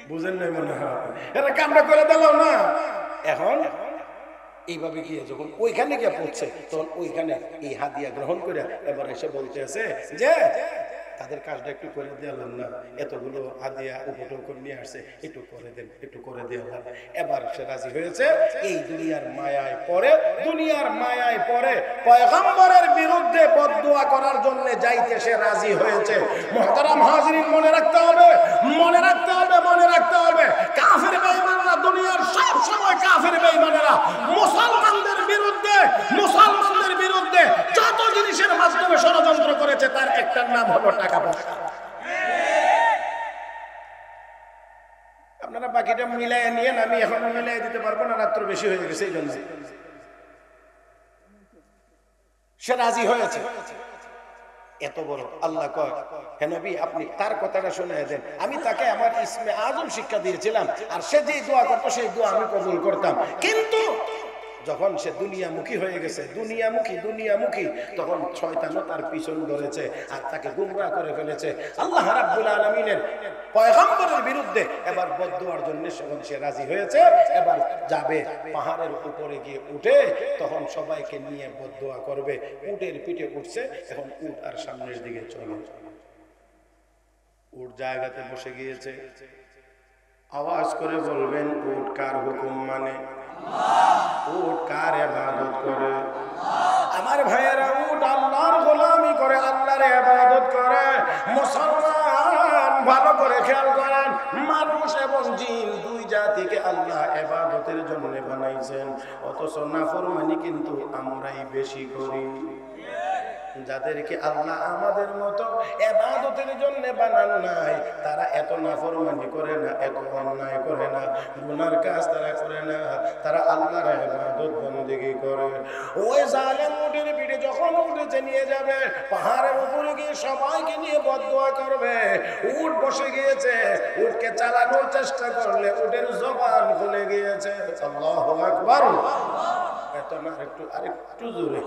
বুঝেন নাই মনে হয়, এরা কামটা করে দিলাম না। এখন এইভাবে গিয়ে যখন ওইখানে গিয়ে পড়ছে, তখন ওইখানে এই হাদিয়া গ্রহণ করে এবার এসে বলতে আছে যে তাদের কাজটা একটু করে দিলাম না, এতগুলো হাদিয়া উপটোকন নিয়ে আসছে, একটু করে দেন, একটু করে দিলাম। এবার সে রাজি হয়েছে। এই দুনিয়ার মায়ায় পড়ে, দুনিয়ার মায়ায় পড়ে পয়গম্বরের বিরুদ্ধে বদদুয়া করার জন্য যাইতে সে রাজি হয়েছে। মুহতারাম হাজিরিন, মনে রাখতে হবে, মনে রাখতে হবে, মনে রাখতে হবে, কাফের বেঈমানরা, দুনিয়ার সব সময় কাফের বেঈমানেরা মুসলমানদের বিরুদ্ধে, মুসলমানদের বিরুদ্ধে যত জিনিসের মাধ্যমে ষড়যন্ত্র করেছে, তার একটার নাম হলো টাকা পয়সা। আপনারা বাকিটা মিলাই নিয়ে, আমি এখন মিলাই দিতে পারবো না, রাত্র বেশি হয়ে গেছে, এই জন্য সে রাজি হয়েছে। এত বড় আল্লাহ কয়, হে নবী আপনি তার কথাটা শুনে দেন। আমি তাকে আমার ইসমে আজম শিক্ষা দিয়েছিলাম, আর সে যে দোয়া করতো সেই দোয়া আমি কবুল করতাম। কিন্তু যখন সে দুনিয়ামুখী হয়ে গেছে, দুনিয়ামুখী, তখন শয়তানও তার পিছন ধরেছে আর তাকে গুমরাহ করে ফেলেছে। আল্লাহ রাব্বুল আলামিনের পয়গম্বরের বিরুদ্ধে এবার বদদুয়ার জন্য যখন সে রাজি হয়েছে, এবার যাবে পাহাড়ের উপরে গিয়ে উঠে, তখন সবাইকে নিয়ে বদদুয়া করবে। উটের পিঠে উঠছে, এখন উট আর সামনের দিকে চলে, উট জায়গাতে বসে গিয়েছে। আওয়াজ করে বলবেন, উট কার হুকুম মানে? উট কার ইবাদত করে? আমার ভাইয়েরা, উট আল্লাহর গোলামি করে, আল্লাহর ইবাদত করে। মুসলমান ভালো করে খেয়াল করেন, মানুষ এবং জিন দুই জাতিকে আল্লাহ ইবাদতের জন্য বানাইছেন, অথচ নাফরমানি কিন্তু আমরাই বেশি করি। যাদেরকে আল্লাহ আমাদের মতো ইবাদতের জন্য বানান নাই, তারা এত নাফরমানি করে না, এত অন্যায় করে না, গুনার কাজ তারা করে না, তারা আল্লাহর ইবাদত বন্দেগী করে। ওই জালেম উটের পিঠে যখন উঠেছে নিয়ে যাবে, পাহাড়ের উপরে গিয়ে সবাইকে নিয়ে বদদুয়া করবে। উট বসে গিয়েছে, উটকে চালানোর চেষ্টা করলে উটের জবান খুলে গিয়েছে। আল্লাহু আকবার। এত না, আরেকটু জোরে।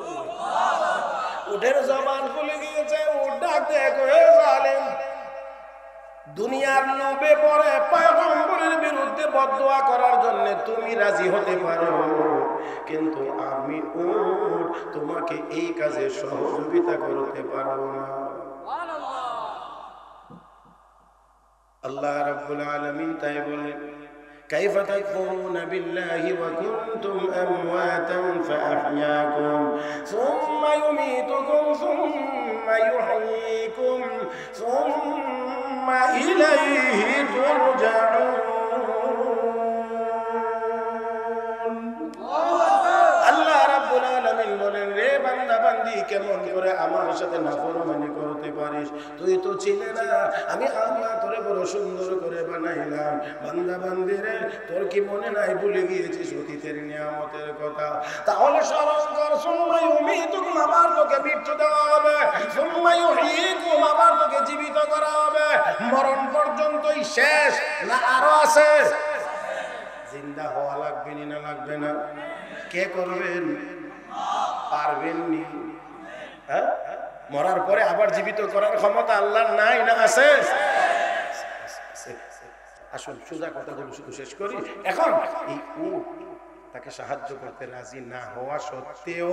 উটের জবান খুলে গিয়েছে, উট ডাক দেখো, হে জালেম, দুনিয়ার লোভে পড়ে পয়গম্বরের বিরুদ্ধে বদদুয়া করার জন্য তুমি রাজি হতে পারো, কিন্তু আমি উট তোমাকে এই কাজে সহযোগিতা করতে পারবো না। আল্লাহ রাব্বুল আলামিন তাই বলেন, كيف تكفرون بالله وكنتم أمواتا فأحياكم ثم يميتكم ثم يحييكم ثم إليه ترجعون। আল্লাহ রাব্বুল আলামিন বলেন, রে বান্দা বান্দি, কেমন করে আমার সাথে নাফরমানি করতে পারিস? তুই তো চিনে না আমি আল্লাহ তোরে বড় সুন্দর করে বানাইলাম। বান্দা বান্দি রে, তোর কি মনে নাই, ভুলে গিয়েছিস অতীতের নিয়ামতের কথা? তাহলে স্মরণ কর, সুম্মা ইউমীতুকুম, আবার তোকে মৃত্যু দেওয়া হবে, সুম্মা ইউহয়ীকুম, আবার তোকে জীবিত করা হবে। মরণ পর্যন্তই শেষ না আরো আছে? জিন্দা হওয়া লাগবে না লাগবে না? কে করবেন? পারবেন নি? হ্যাঁ, মরার পরে আবার জীবিত করার ক্ষমতা আল্লাহর নাই না আছে? আসুন সোজা কথাগুলো শুধু শেষ করি। এখন এই উট তাকে সাহায্য করতে রাজি না হওয়া সত্ত্বেও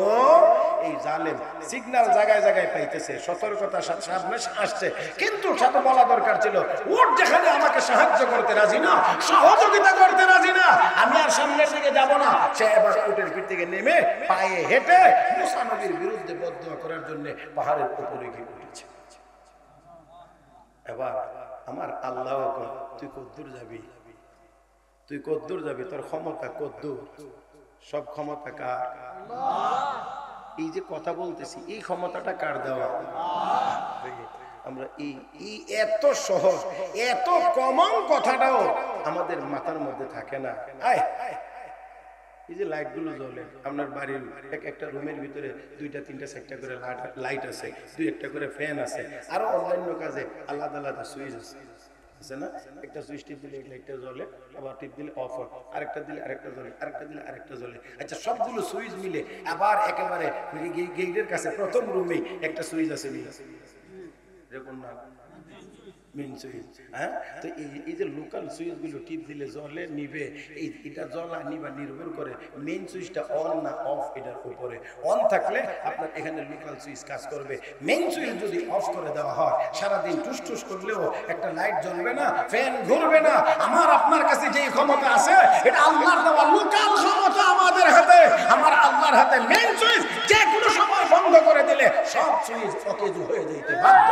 এই জালেম সিগন্যাল জায়গায় জায়গায় পাইতেছে, সতর্কতা সামনে আসছে, কিন্তু সাথে বলা দরকার ছিল উট যেখানে আমাকে সাহায্য করতে রাজি না, সহযোগিতা করতে রাজি না, আমি আর সামনের দিকে যাব না। সে এবার উটের পিঠ থেকে নেমে পায়ে হেঁটে মুসা নবীর বিরুদ্ধে বদদোয়া করার জন্য পাহাড়ের উপরে গিয়ে উঠেছে। এবার আমার আল্লাহ তুই কদ্দূর যাবি, তুই কদ্দূর যাবি, তোর ক্ষমতা কদ্দূর, সব ক্ষমতা কার? এই যে কথা বলতেছি এই ক্ষমতাটা কার দেওয়া? আমরা এই এত সহজ এত কমন কথাটাও আমাদের মাথার মধ্যে থাকে না। এই যে লাইট গুলো জ্বলে আপনার বাড়ির একটা রুমের ভিতরে 2টা 3টা 4টা করে লাইট আছে, 2-1টা করে ফ্যান আছে, আরো অন্যান্য কাজে আলাদা আলাদা সুইচ আছে না? একটা সুইচ টিপ দিলে লাইটটা জ্বলে, আবার টিপ দিলে অফ হয়, আরেকটা দিলে আরেকটা জ্বলে, আরেকটা দিলে আরেকটা জ্বলে। আচ্ছা সবগুলো সুইচ মিলে আবার একেবারে গেটের কাছে প্রথম রুমে একটা সুইচ আছে, এরকম না মেইন সুইচ। হ্যাঁ, তো এই যে লোকাল সুইচ গুলো টিপ দিলে জ্বলে নিবে, এটা জ্বলা নিবা নির্ভর করে মেইন সুইচটা অন না অফ, এটার উপরে। অন থাকলে আপনার এখানে লোকাল সুইচ কাজ করবে, মেইন সুইচ যদি অফ করে দেওয়া হয় সারাদিন টুস টুস করলেও একটা লাইট জ্বলবে না, ফ্যান ঘুরবে না। আমার আপনার কাছে যে ক্ষমতা আছে এটা আল্লাহর দেওয়া লোকাল ক্ষমতা আমাদের হাতে, আমার আল্লাহর হাতে মেইন সুইচ যে কোনো সময় বন্ধ করে দিলে সব সুইচ অকেজ হয়ে যেতে বাধ্য।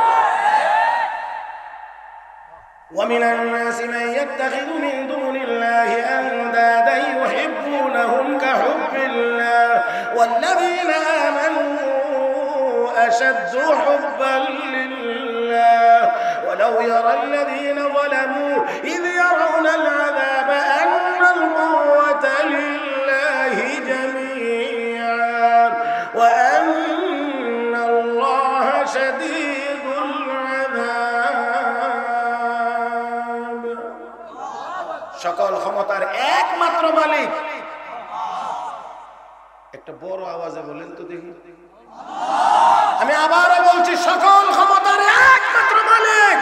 ومن الناس من يتخذ من دون الله أندادا يحبونهم كحب الله والذين آمنوا أشد حبا لله ولو يرى الذين ظلموا إذ يرون العذاب أن القوة لله جميعا وأن الله شديد সকল ক্ষমতার একমাত্র মালিক। একটা বড় আওয়াজে বলেন তো দেখি। আমি আবারও বলছি সকল ক্ষমতার একমাত্র মালিক।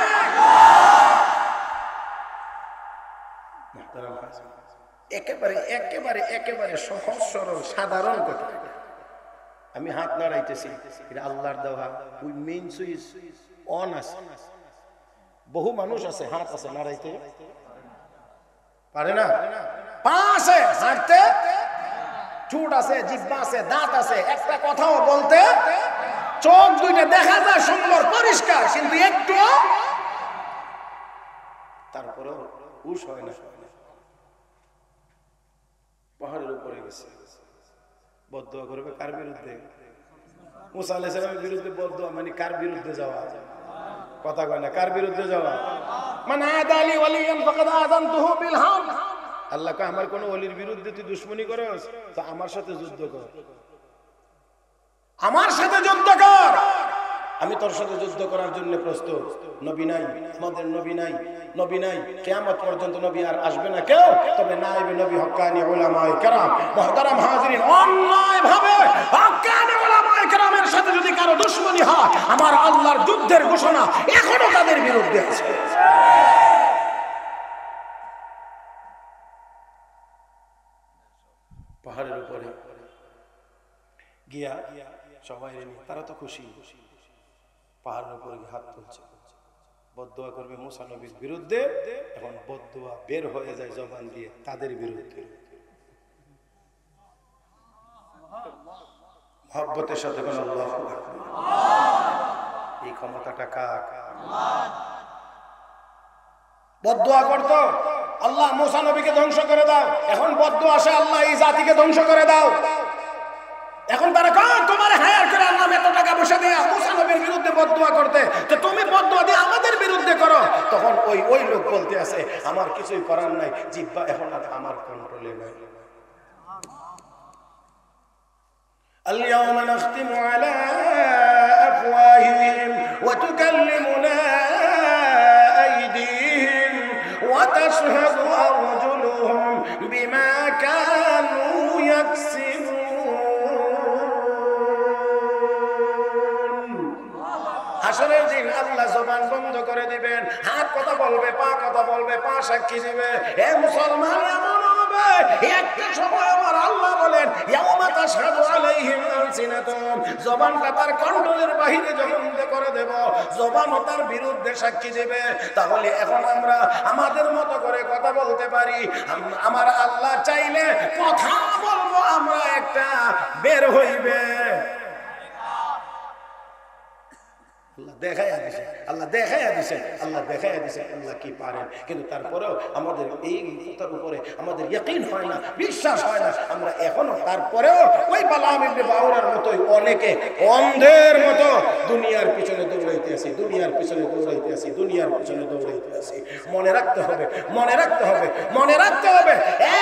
একেবারে একেবারে একেবারে সহজ সরল সাধারণ কথা। আমি হাত নাড়াইতেছি, এটা আল্লাহর দেওয়া। ওই মেইন সুইচ অন আছে, বহু মানুষ আছে হাত আছে নাড়াইতে পারে না, পা আছে হাঁটতে, চুট আছে, জিহ্বা আছে, দাঁত আছে, একটা কথাও বলতে, চোখ দুইটা দেখা যায় সুন্দর পরিষ্কার, কিন্তু একটু তারপরেও হুশ হয় না। পাহাড়ের উপরে গেছে, বদদোয়া করবে কার বিরুদ্ধে? মুসা আলাইহিস সালামের বিরুদ্ধে বদদোয়া মানে কার বিরুদ্ধে যাওয়া? কথা কয় না, কার বিরুদ্ধে যাওয়া? মান আদালি ওয়ালিয়ান ফাকাদ আযানতুহু বিল হারব। আল্লাহ কয় আমার কোন ওলির বিরুদ্ধে তুই দুশমনি করস তো আমার সাথে যুদ্ধ কর, আমার সাথে যুদ্ধ কর, আমি তোর সাথে যুদ্ধ করার জন্য প্রস্তুত। নবী নাই, আমাদের নবী নাই, নবী নাই, কিয়ামত পর্যন্ত নবী আর আসবে না কেউ, তবে নায়েবে নবী হক্কানি উলামায়ে কেরাম। মুহতারাম হাজিরিন, অন্যায় ভাবে হক্কানি উলামায়ে কেরামের সাথে যদি কারো দুশমনি হয়, আমার আল্লাহর যুদ্ধের ঘোষণা এখনো তাদের বিরুদ্ধে আছে। পাহাড়ের উপরে গিয়া সবাই তারা তো খুশি, পাহাড়ের উপরে হাত তুলছে, বদদোয়া করবে মুসা নবীর বিরুদ্ধে। এখন বদদোয়া বের হয়ে যায় জবান দিয়ে তাদের বিরুদ্ধে। মহব্বতের সাথে আল্লাহু আকবার। এই ক্ষমতাটা কার? বদদোয়া করতো আল্লাহ মুসা নবীকে ধ্বংস করে দাও, এখন বদদোয়া আসে আল্লাহ এই জাতিকে ধ্বংস করে দাও। এখন তারা কয় তোমার হায়ার করে আল্লাহ এত টাকা পয়সা দিয়ে মুসা নবীর বিরুদ্ধে বদদোয়া করতে, তো তুমি বদদোয়া দিয়ে আমাদের বিরুদ্ধে করো। তখন ওই লোক বলতে আছে আমার কিছুই করার নাই, জিহ্বা এখন আর আমার কন্ট্রোলে নাই। اليوم نختم على أفواههم وتكلمنا أيديهم وتشهد أرجلهم بما كانوا يكسبون হাসরের দিন আল্লাহ জবান বন্ধ করে দিবেন, হাত কথা বলবে, পা কথা বলবে, পা সাক্ষী দিবে। হে মুসলমান, এমন হবে একটা সময় আমার আল্লাহ বলেন ইয়াউমা তাশহাদু আলাইহিম আলসিনাতুহুম, জবানটা তার কন্ট্রোলের বাহিরে যখন করে দেব, জবানও তার বিরুদ্ধে সাক্ষী দেবে। তাহলে এখন আমরা আমাদের মতো করে কথা বলতে পারি। আমার আল্লাহ চাইলে কথা বলবো আমরা, একটা বের হইবে। আল্লাহ দেখাইয়া দিছে, আল্লাহ দেখাইয়া দিছে, আল্লাহ দেখাইয়া দিছে আল্লাহ কি পারেন। কিন্তু তারপরেও আমাদের এই কথার উপরে আমাদের ইয়াকিন হয় না, বিশ্বাস হয় না। আমরা এখনো তারপরেও ওই বালাম ইবনে বাউরার মতোই অনেকে অন্ধের মতো দুনিয়ার পিছনে দৌড়াইতে আছি, দুনিয়ার পিছনে দৌড়াইতে আছি, দুনিয়ার পিছনে দৌড়াইতে আছি। মনে রাখতে হবে, মনে রাখতে হবে, মনে রাখতে হবে।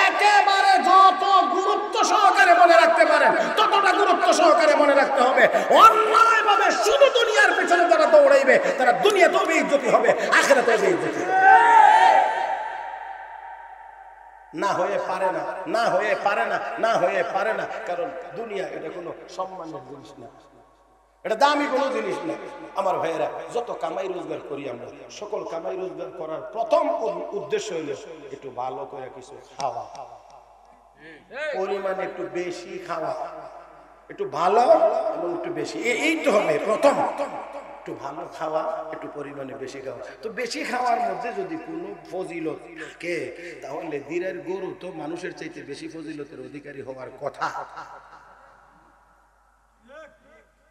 একেবারে যত গুরুত্ব সহকারে মনে রাখতে পারেন ততটা গুরুত্ব সহকারে মনে রাখতে হবে। অন্যায়ভাবে শুধু দুনিয়ার পিছনে যারা দৌড়াইবে তারা দুনিয়াতেও বেইজ্জতি হবে, আখিরাতেও বেইজ্জতি হবে। না হয়ে পারে না, না হয়ে পারে না, না হয়ে পারে না। কারণ দুনিয়া এটা কোনো সম্মানের জিনিস না, এটা দামি কোনো জিনিস না। আমার ভাইয়েরা, যত কামাই রোজগার করি আমরা, সকল কামাই রোজগার করার প্রথম উদ্দেশ্য হলো একটু ভালো করে কিছু খাওয়া, পরিমাণ একটু বেশি খাওয়া, একটু ভালো এবং একটু বেশি, এই তো হবে প্রথম। একটু ভালো খাওয়া, একটু পরিমাণে বেশি খাওয়া। তো বেশি খাওয়ার মধ্যে যদি কোনো ফজিলত থাকে, তাহলে দিনের গরু তো মানুষের চাইতে বেশি ফজিলতের অধিকারী হওয়ার কথা।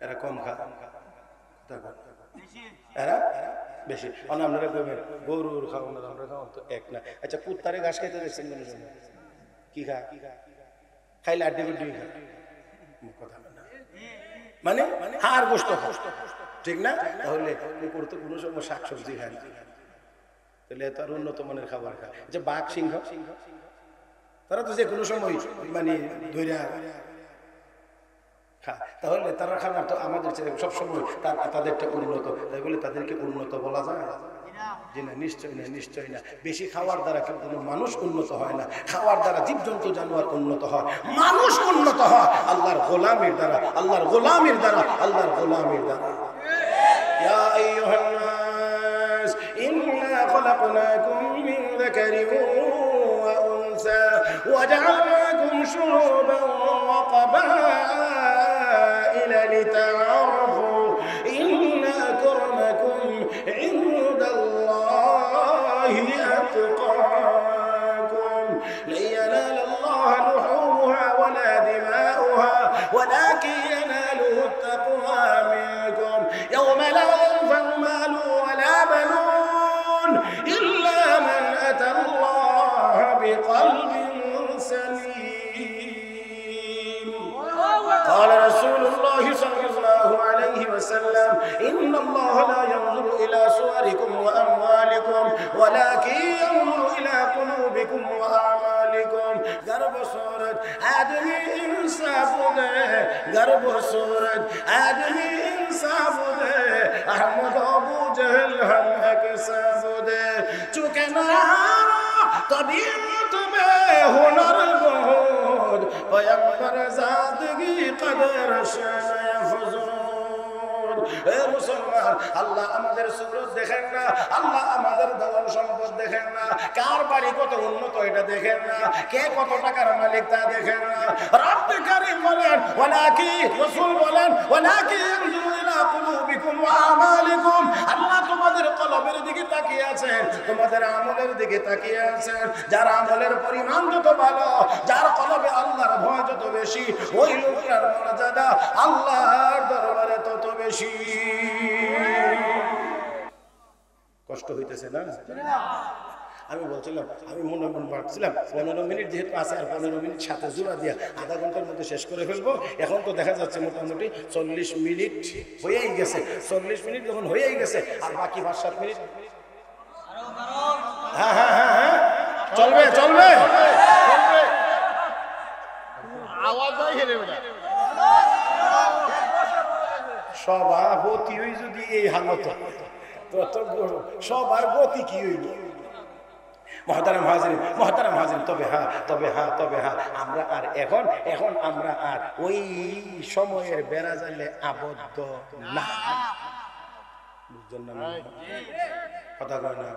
এরা কম খায়, এরা বেশি। আপনারা বলবেন গরুর খাওয়ানো আমরা খাওয়ান তো এক না। আচ্ছা, কুত্তারে ঘাস খাইতে দেখছেন কি খা? খাইলে আড্ডি গুড্ডি খায়, কথা না, মানে হাড় গোস্ত, ঠিক না? তাহলে কুকুর তো কোনো সময় শাকসবজি খায় না, তাহলে তার উন্নত মানের খাবার খায়। যে বাঘ, সিংহ, তারা তো যে কোনো সময় মানে ধৈর্য খায়, তাহলে তারা খাবার তো আমাদের সবসময় তাদেরটা উন্নত, তাই বলে তাদেরকে উন্নত বলা যায়? জি না, নিশ্চয় না, নিশ্চয় না। বেশি খাওয়ার দ্বারা কোনো মানুষ উন্নত হয় না। খাওয়ার দ্বারা জীবজন্তু জানোয়ার উন্নত হয়, মানুষ উন্নত হয় আল্লাহর গোলামের দ্বারা, আল্লাহর গোলামের দ্বারা, আল্লাহর গোলামের দ্বারা। ইয়া আইয়ুহান নাস ইন্না খলাকনাকুম মিন যাকারিন ওয়া উনসা ওয়া জাআলনাকুম শুউবান ওয়া ক্বাবাইলা লিতাআরাফু ইন্না আক্রামাকুম ইনদাল্লাহি আতকাকুম লা ইয়ানালা আল্লাহা লুহুমুহা ওয়ালা দিমাউহা ওয়ালাকিন ইয়ানালুহু আত-তাকওয়া মিনকুম ইয়াওমা লা ইয়ানফা'ু মালুন ওয়ালা বানুন ইল্লা মান আতাল্লাহা বিকলবিন সালিম। قال رسول الله صلى الله عليه وسلم إن الله لا ينظر إلى صوركم وأموالكم ولكن ينظر إلى قلوبكم وأعمالكم। गर्भ सूरज आदमी इंसाफ दे, गर्भ सूरज आदमी इंसाफ दे, अहमद अबू जहल हम हक सब दे। चुके ना तबीयत में हुनर बहुत, पैगंबर ज़ादगी कदर शान फज़ूल। হে মুসলমান, আল্লাহ আমাদের সুরত দেখেন না, আল্লাহ আমাদের ধন সম্পদ দেখেন না, কার বাড়ি কত উন্নত এটা দেখেন না, কে কত টাকার মালিক তা দেখেন না। রব্বে কারীম বলেন ওয়ালাকিন, রাসূল বলেন ওয়ালাকিন ইয়ানজুরু ইলা কুলুবিকুম ওয়া আমালিকুম। আল্লাহ তোমাদের কলবের দিকে তাকিয়ে আছেন, তোমাদের আমলের দিকে তাকিয়ে আছেন। যার আমলের পরিমাণ যত ভালো, যার কলবে আল্লাহর ভয় যত বেশি, ওই লোকটার মর্যাদা আল্লাহর দরবারে তত বেশি। কষ্ট হইতেছে না? আমি বলছিলাম, আমি মনে মনে ভাবছিলাম 15 মিনিট যেহেতু আছে, আর 15 মিনিট সাথে জোড়া দিয়া আধা ঘন্টার মধ্যে শেষ করে ফেলবো। এখন তো দেখা যাচ্ছে মোটামুটি 40 মিনিট হয়েই গেছে। 40 মিনিট যখন হয়েই গেছে, আর বাকি 5-7 মিনিট হ্যাঁ হ্যাঁ হ্যাঁ হ্যাঁ চলবে চলবে। আওয়াজ হয় হেরে বেটা, সভাপতি হই যদি এই হালত, সবার গতি কি হইল? মহতারাম হাজির, মহতারাম হাজির। তবে হ্যাঁ, তবে হ্যাঁ, তবে হ্যাঁ, আমরা আর এখন আমরা আর ওই সময়ের বেড়া জালে আবদ্ধ না। বুঝছেন না কথা কয় না?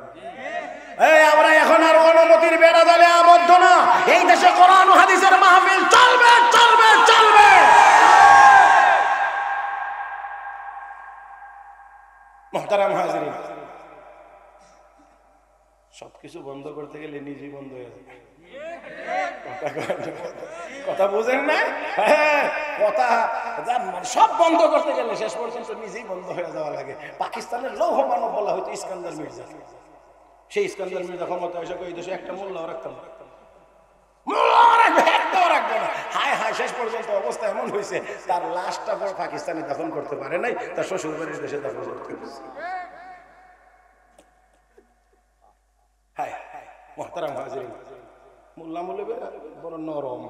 এই আমরা এখন আর অনুমতির বেড়া জালে আবদ্ধ না। এই দেশে কোরআন ও হাদিসের মাহফিল চলবে চলবে চলবে। মুহতারাম হাজিরিন, সবকিছু বন্ধ করতে গেলে নিজেই বন্ধ হয়ে যাবে। কথা বুঝেন না? কথা সব বন্ধ করতে গেলে শেষ পর্যন্ত নিজেই বন্ধ হয়ে যাওয়া লাগে। পাকিস্তানের লৌহ মানব বলা হয়তো ইস্কান্দার মির্জা। সেই ইস্কান্দার মির্জা ক্ষমতা এসে এই দেশে একটা মোল্লাও রাখতাম না, হায় হায় শেষ পর্যন্ত অবস্থা এমন হয়েছে তার লাশটা পর পাকিস্তানে দাফন করতে পারে নাই, তার শ্বশুর বাড়ির দেশে দাফন করতে হয়েছে। মুহতারাম হাজিরিন, মোল্লা মৌলবীরা বড় নরম,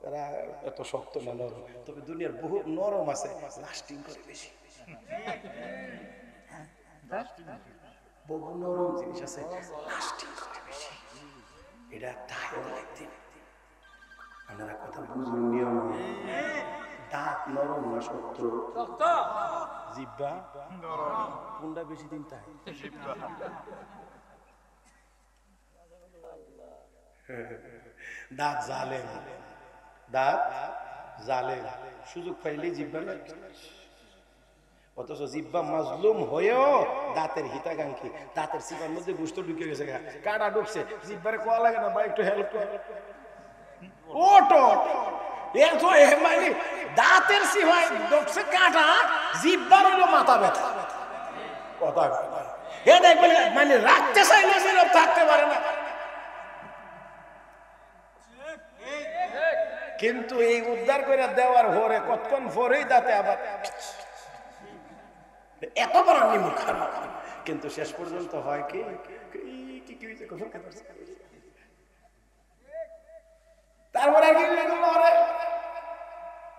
এরা এত শক্ত না নরম, তবে দুনিয়ার বহু নরম আছে, লাস্টিং করে বেশি। বহু নরম জিনিস আছে, লাস্টিং করে বেশি। এটা তাইও একদিন আপনারা কথা বুঝুন, নিয়ম দাঁত নরম না শক্ত? জিহ্বা কোনটা বেশি দিন তাই? দাঁত জালেম, দাঁত জালেম, সুযোগ পাইলে জিহ্বা না। অথচ জিহ্বা মাজলুম হয়েও দাঁতের হিতাকাঙ্ক্ষী, দাঁতের সিপার মধ্যে গোশত ঢুকে গেছে, কাটা ঢুকছে, জিহ্বারে কোয়া লাগে না, বা একটু হেল্প করে ওটো এত মানে দাঁতের সিপায় ঢুকছে কাটা, জিহ্বার হলো মাথা ব্যথা। কথা এ দেখবেন মানে রাখতে চাইলে সেরকম থাকতে পারে না। কিন্তু এই উদ্ধার করে দেওয়ার পরে কতক্ষণ পরেই দাঁতে আবার এত বড় নিমুখ, কিন্তু শেষ পর্যন্ত হয় কি তারপরে আর কি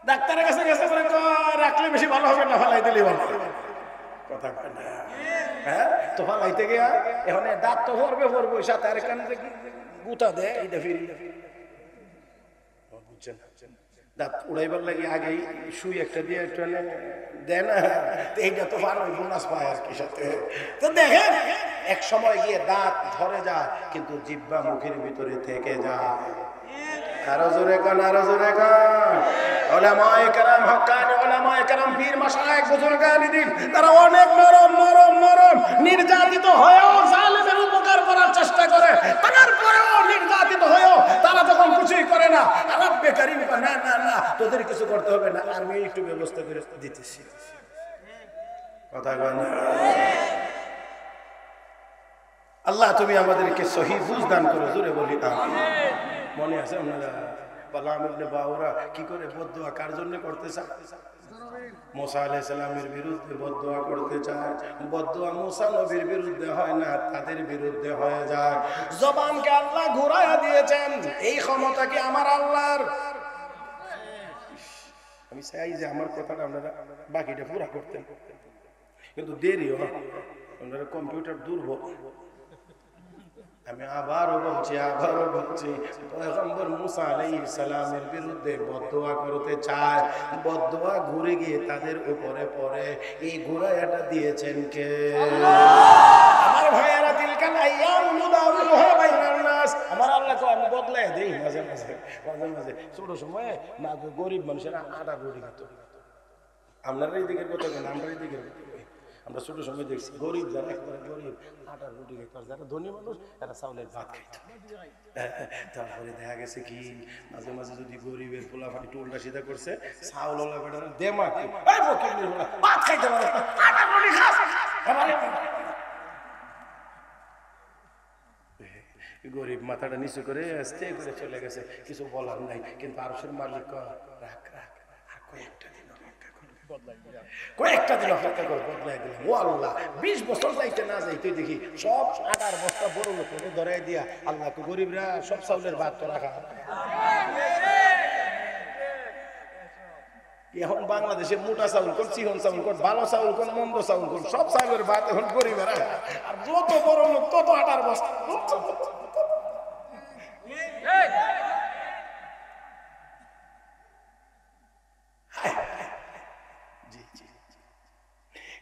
ডাক্তারের কাছে গেছে, রাখলে বেশি ভালো হবে না ফেলাই দিলে ভালো। কথা কয় না? হ্যাঁ, তো ফেলাইতে গিয়া এখন দাঁত তো ভরবে ভরবে, সাথে আর কানে গুতা দেয়, এইটা ফিরি বুঝছেন? দাঁত উড়াইবার লাগে আগেই সুই একটা দিয়ে দেয় না, এইটা তো ভালো বোনাস পায় আর কি সাথে। তো দেখেন এক সময় গিয়ে দাঁত ধরে যায়, কিন্তু জিহ্বা মুখের ভিতরে থেকে যায়। আরো জোরে কান, আরো জোরে কান। উলামায়ে কেরাম, হক্কানি উলামায়ে কেরাম, পীর মাশায়েখ, বুজুর্গানিদ্দিন, তারা অনেক নরম নরম নরম, নির্যাতিত হয়েও জালেমের উপকার করার চেষ্টা করে, তারপরেও নির্যাতিত হয়েও তারা যখন কিছুই করে না, রব্বে কারীম না না না তোদের কিছু করতে হবে না, আমি একটু ব্যবস্থা করে দিতেছি। কথা বলেন আল্লাহ তুমি আমাদেরকে সহি বুঝ দান করো, জোরে বলি আমিন। মনে আছে আপনারা বালাম ইবনে বাউরা কি করে বদদুয়া কার জন্য করতে চায়? মুসা আলাইহিস সালামের বিরুদ্ধে বদদুয়া করতে চায়। বদদুয়া মুসা নবীর বিরুদ্ধে হয় না, তাদের বিরুদ্ধে হয়ে যায়। জবানকে আল্লাহ ঘুরাইয়া দিয়েছেন, এই ক্ষমতা কি আমার আল্লাহর? আমি চাই যে আমার কথাটা আপনারা বাকিটা পুরা করতেন, কিন্তু দেরি হয়, আপনারা কম্পিউটার দুর্বল। আমি আবারও বলছি পয়গম্বর মুসা আলাইহিস সালামের বিরুদ্ধে বদদুয়া করতে চায়, বদদুয়া ঘুরে গিয়ে তাদের উপরে পড়ে। এই ঘুরাইয়াটা দিয়েছেন কে? আমার ভাইয়েরা, তিলকাল আইয়াম নুদাউলুহা বাইনান নাস। আমার আল্লাহ কো আমি বদলাই দেই মাঝে মাঝে মাঝে মাঝে। ছোট সময়ে না গরিব মানুষেরা আটা রুটি খেত। আপনারা এই দিকের কথা কেন, আমরা এই দিকের কথা। আমরা ছোট সময় দেখছি গরিব যারা একেবারে গরিব আটার রুটি খেত, আর যারা ধনী মানুষ এরা চাউলের ভাত খাইত। তারপরে দেখা গেছে কি মাঝে মাঝে যদি গরিবের পোলাপানি টোলটা সিধা করছে, চাউল দেমা ভাত খাইতে পারে আটার রুটি খাস। গরিব মাথাটা নিচু করে আস্তে করে চলে গেছে, কিছু বলার নাই। কিন্তু আরশের মালিক রাখ রাখ আর কয়েকটা দিন অপেক্ষা করে বদলাই দিলাম। ও আল্লাহ, 20 বছর যাইতে না যাইতে দেখি সব আটার বস্তা বড় লোক ধরাই দিয়া আল্লাহকে গরিবরা সব চাউলের ভাত তো রাখা। এখন বাংলাদেশে মোটা চাউল কোন, চিকন চাউল কোন, ভালো চাউল কোন, মন্দ চাউল কোন, সব চাউলের ভাত এখন গরিবেরা। আর যত বড় লোক তত আটার বস্তা।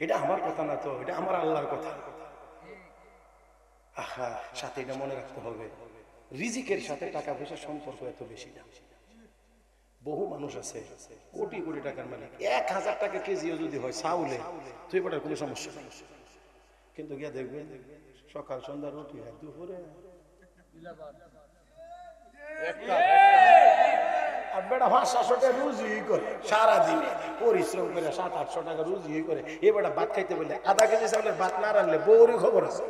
এটা আমার কথা না তো, এটা আমার আল্লাহর কথা। আহা, সাথে এটা মনে রাখতে হবে, রিজিকের সাথে টাকা পয়সার সম্পর্ক এত বেশি না। বহু মানুষ আছে কোটি কোটি টাকার মালিক, 1000 টাকা কেজিও যদি হয় চাউলে, তুই এবার কোনো সমস্যা নেই, কিন্তু গিয়া দেখবেন সকাল সন্ধ্যা রুটি হয়, দুপুরে আর বেটা 500-600 টাকা রুজি করে, সারাদিনে পরিশ্রম করে 700-800 টাকা রুজি করে, এ বেটা ভাত খাইতে বললে আধা কেজি চাউলের ভাত না রাখলে বউরই খবর আছে।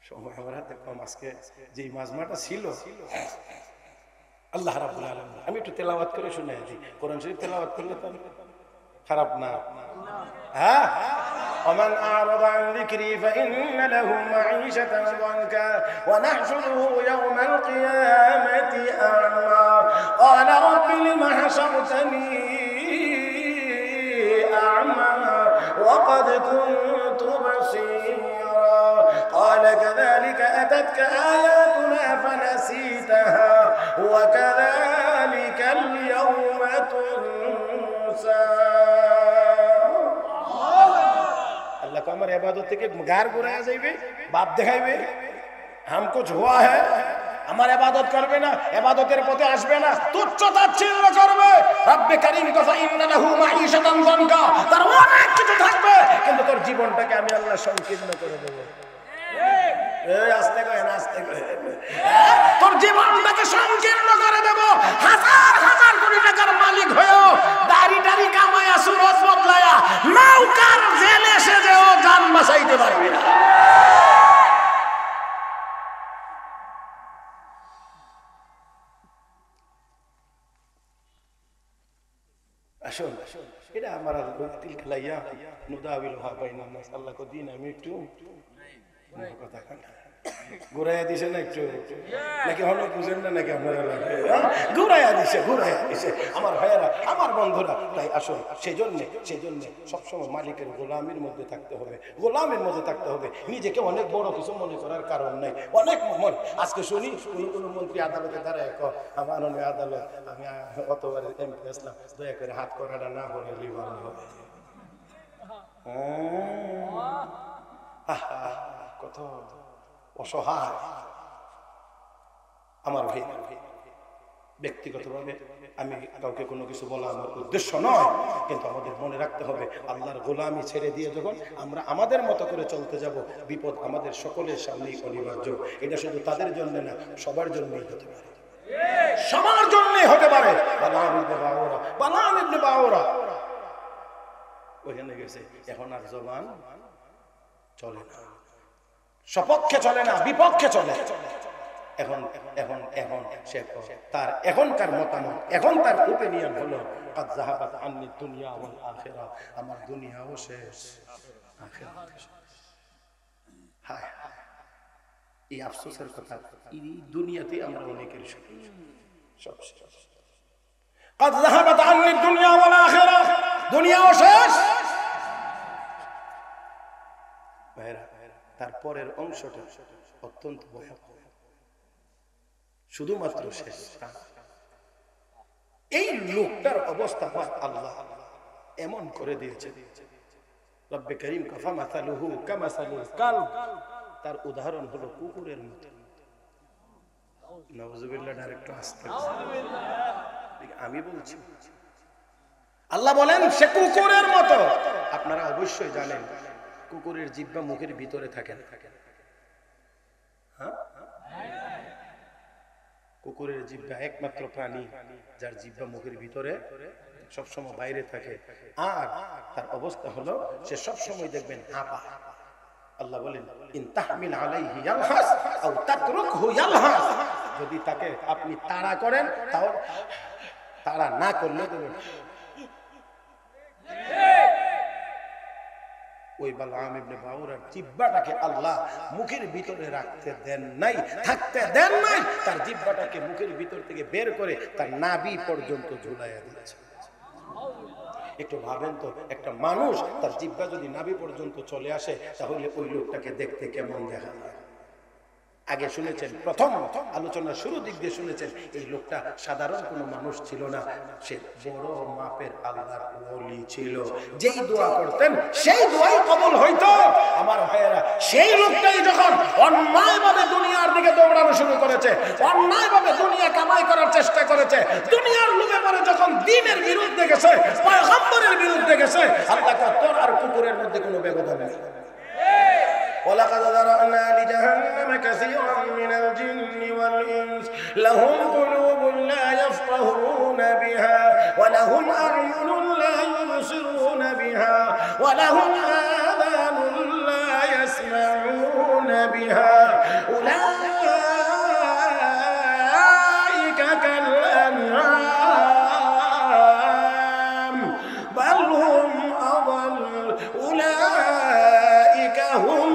সময় আমার হাতে কম, আজকে যে মাজমাটা ছিল আল্লাহ রাব্বুল আলামিন, আমি একটু তেলাওয়াত করে শুনে দিই। কোরআন শরীফ তেলাওয়াত করলে তো খারাপ না। হ্যাঁ, ومن أعرض عن ذكري فإن له معيشة ضنكا ونحشره يوم القيامة أعمى قال رب لم حشرتني أعمى وقد كنت بصيرا قال كذلك أتتك آياتنا فنسيتها وكذلك اليوم تنسى। अल्लाह को हमारे इबादत থেকে গার ঘুরায়া যাইবে, বাপ দেখাইবে, हम कुछ हुआ है, আমার ইবাদত করবে না, ইবাদতের পথে আসবে না, তুচ্ছ তাচ্ছিল্য করবে। রব্বে কারীম কফা ইন্না লাহু মাঈশাতান যানকা, তার অনেক কিছু থাকবে, কিন্তু তোর জীবনটাকে আমি আল্লাহ সংকীর্ণ করে দেব। এই আস্তে করে না, আস্তে করে, তোর জীবনটাকে সংকীর্ণ করে দেব। হাজার হাজার কোটি টাকার মালিক হয়েও দাড়ি দাড়ি কামায়া সুরত বদলায়া নৌকার জেলে সেজেও জান বাঁচাইতে পারবি না। আসুন, এটা আমার তিল খেলাইয়া নুদাবিল বাইনান নাস, আল্লাহ কো দিন আমি একটু কথা ঘুরাইয়া দিছে না একটু, নাকি হলো বুঝেন না নাকি আপনারা লাগে, ঘুরাইয়া দিছে আমার ভাইয়েরা, আমার বন্ধুরা। তাই আসুন, সেজন্য সবসময় মালিকের গোলামির মধ্যে থাকতে হবে, গোলামের মধ্যে থাকতে হবে। নিজেকে অনেক বড় কিছু মনে করার কারণ নাই। অনেক মন আজকে শুনি কোন মন্ত্রী আদালতে দাঁড়ায় মাননীয় আদালত, আমি অতবার এমপি আসলাম, দয়া করে হাত করাটা না করে লিভার হবে। কত অসহায় আমার ভাই। ব্যক্তিগতভাবে আমি কাউকে কোনো কিছু বলা আমার উদ্দেশ্য নয়, কিন্তু আমাদের মনে রাখতে হবে আল্লাহর গোলামি ছেড়ে দিয়ে যখন আমরা আমাদের মতো করে চলতে যাব, বিপদ আমাদের সকলের সামনেই অনিবার্য। এটা শুধু তাদের জন্য না, সবার জন্যই হতে পারে, সবার জন্যই হতে পারে। বালাম ইবনে বাওরা ওখানে গেছে, এখন আর জবান চলে না, সপক্ষে চলে না, বিপক্ষে চলে। এখন এখন এখন সে তার এখনকার মতামত, এখন তার ওপিনিয়ন হলো কাদ যাহাবাত আন্নি দুনিয়া ওয়াল আখিরা, আমার দুনিয়াও শেষ, আখিরাত শেষ। হায় এই আফসোসের কথা, এই দুনিয়াতে আমরা অনেকের সব শেষ। কাদ যাহাবাত আন্নি দুনিয়া ওয়াল আখিরা, দুনিয়াও শেষ। ভাইরা, তারপরের অংশটা অত্যন্ত ভয়াবহ, শুধুমাত্র শেষ। এই লোকটার অবস্থা আল্লাহ এমন করে দিয়েছে, রব্বে কারীম কাফা মাসালুহু কামাসালিল কালব, তার উদাহরণ হলো কুকুরের মতো। নাউযুবিল্লাহ, ডাইরেক্ট আস্তাগফিরুল্লাহ, আমি বলছি, আল্লাহ বলেন সে কুকুরের মতো। আপনারা অবশ্যই জানেন কুকুরের জিহ্বা মুখের ভিতরে থাকে না। কুকুরের জিহ্বা একমাত্র প্রাণী যার জিহ্বা মুখের ভিতরে, সবসময় বাইরে থাকে। আর তার অবস্থা হলো সে সবসময় দেখবেন হাঁপা। আল্লাহ বলেন ইন তাহমিল আলাইহি ইয়ালহাস আও তাতরুকহু ইয়ালহাস, যদি তাকে আপনি তাড়া করেন, তাও তাড়া না করলে দেবেন। ওই বালাম ইবনে বাওরার জিহ্বাটাকে আল্লাহ মুখের ভিতরে রাখতে দেন নাই, থাকতে দেন নাই, তার জিহ্বাটাকে মুখের ভিতর থেকে বের করে তার নাভি পর্যন্ত ঝুলাইয়া দিয়েছে। একটু ভাবেন তো, একটা মানুষ তার জিহ্বা যদি নাভি পর্যন্ত চলে আসে, তাহলে ওই লোকটাকে দেখতে কেমন দেখা যায়? আগে শুনেছেন, প্রথম আলোচনার শুরু দিক দিয়ে শুনেছেন, এই লোকটা সাধারণ কোনো মানুষ ছিল না, সে বড় মাপের আল্লাহর ওলি ছিল। যেই দোয়া করতেন সেই দোয়াই কবুল হইতো। আমার ভাইয়েরা, সেই লোকটাই যখন অন্যায়ভাবে দুনিয়ার দিকে দৌড়ানো শুরু করেছে, অন্যায়ভাবে দুনিয়া কামাই করার চেষ্টা করেছে, দুনিয়ার লোভে পড়ে যখন দ্বীনের বিরুদ্ধে গেছে, পয়গম্বরের বিরুদ্ধে গেছে, আল্লাহ কয় তোর আর কুকুরের মধ্যে কোনো ব্যবধান নেই। ولقد ذرأنا لجهنم كثيرا من الجن والإنس لهم قلوب لا يفقهون بها ولهم أعين لا يبصرون بها ولهم آذان لا يسمعون بها أولئك كالأنعام بل هم أضل أولئك هم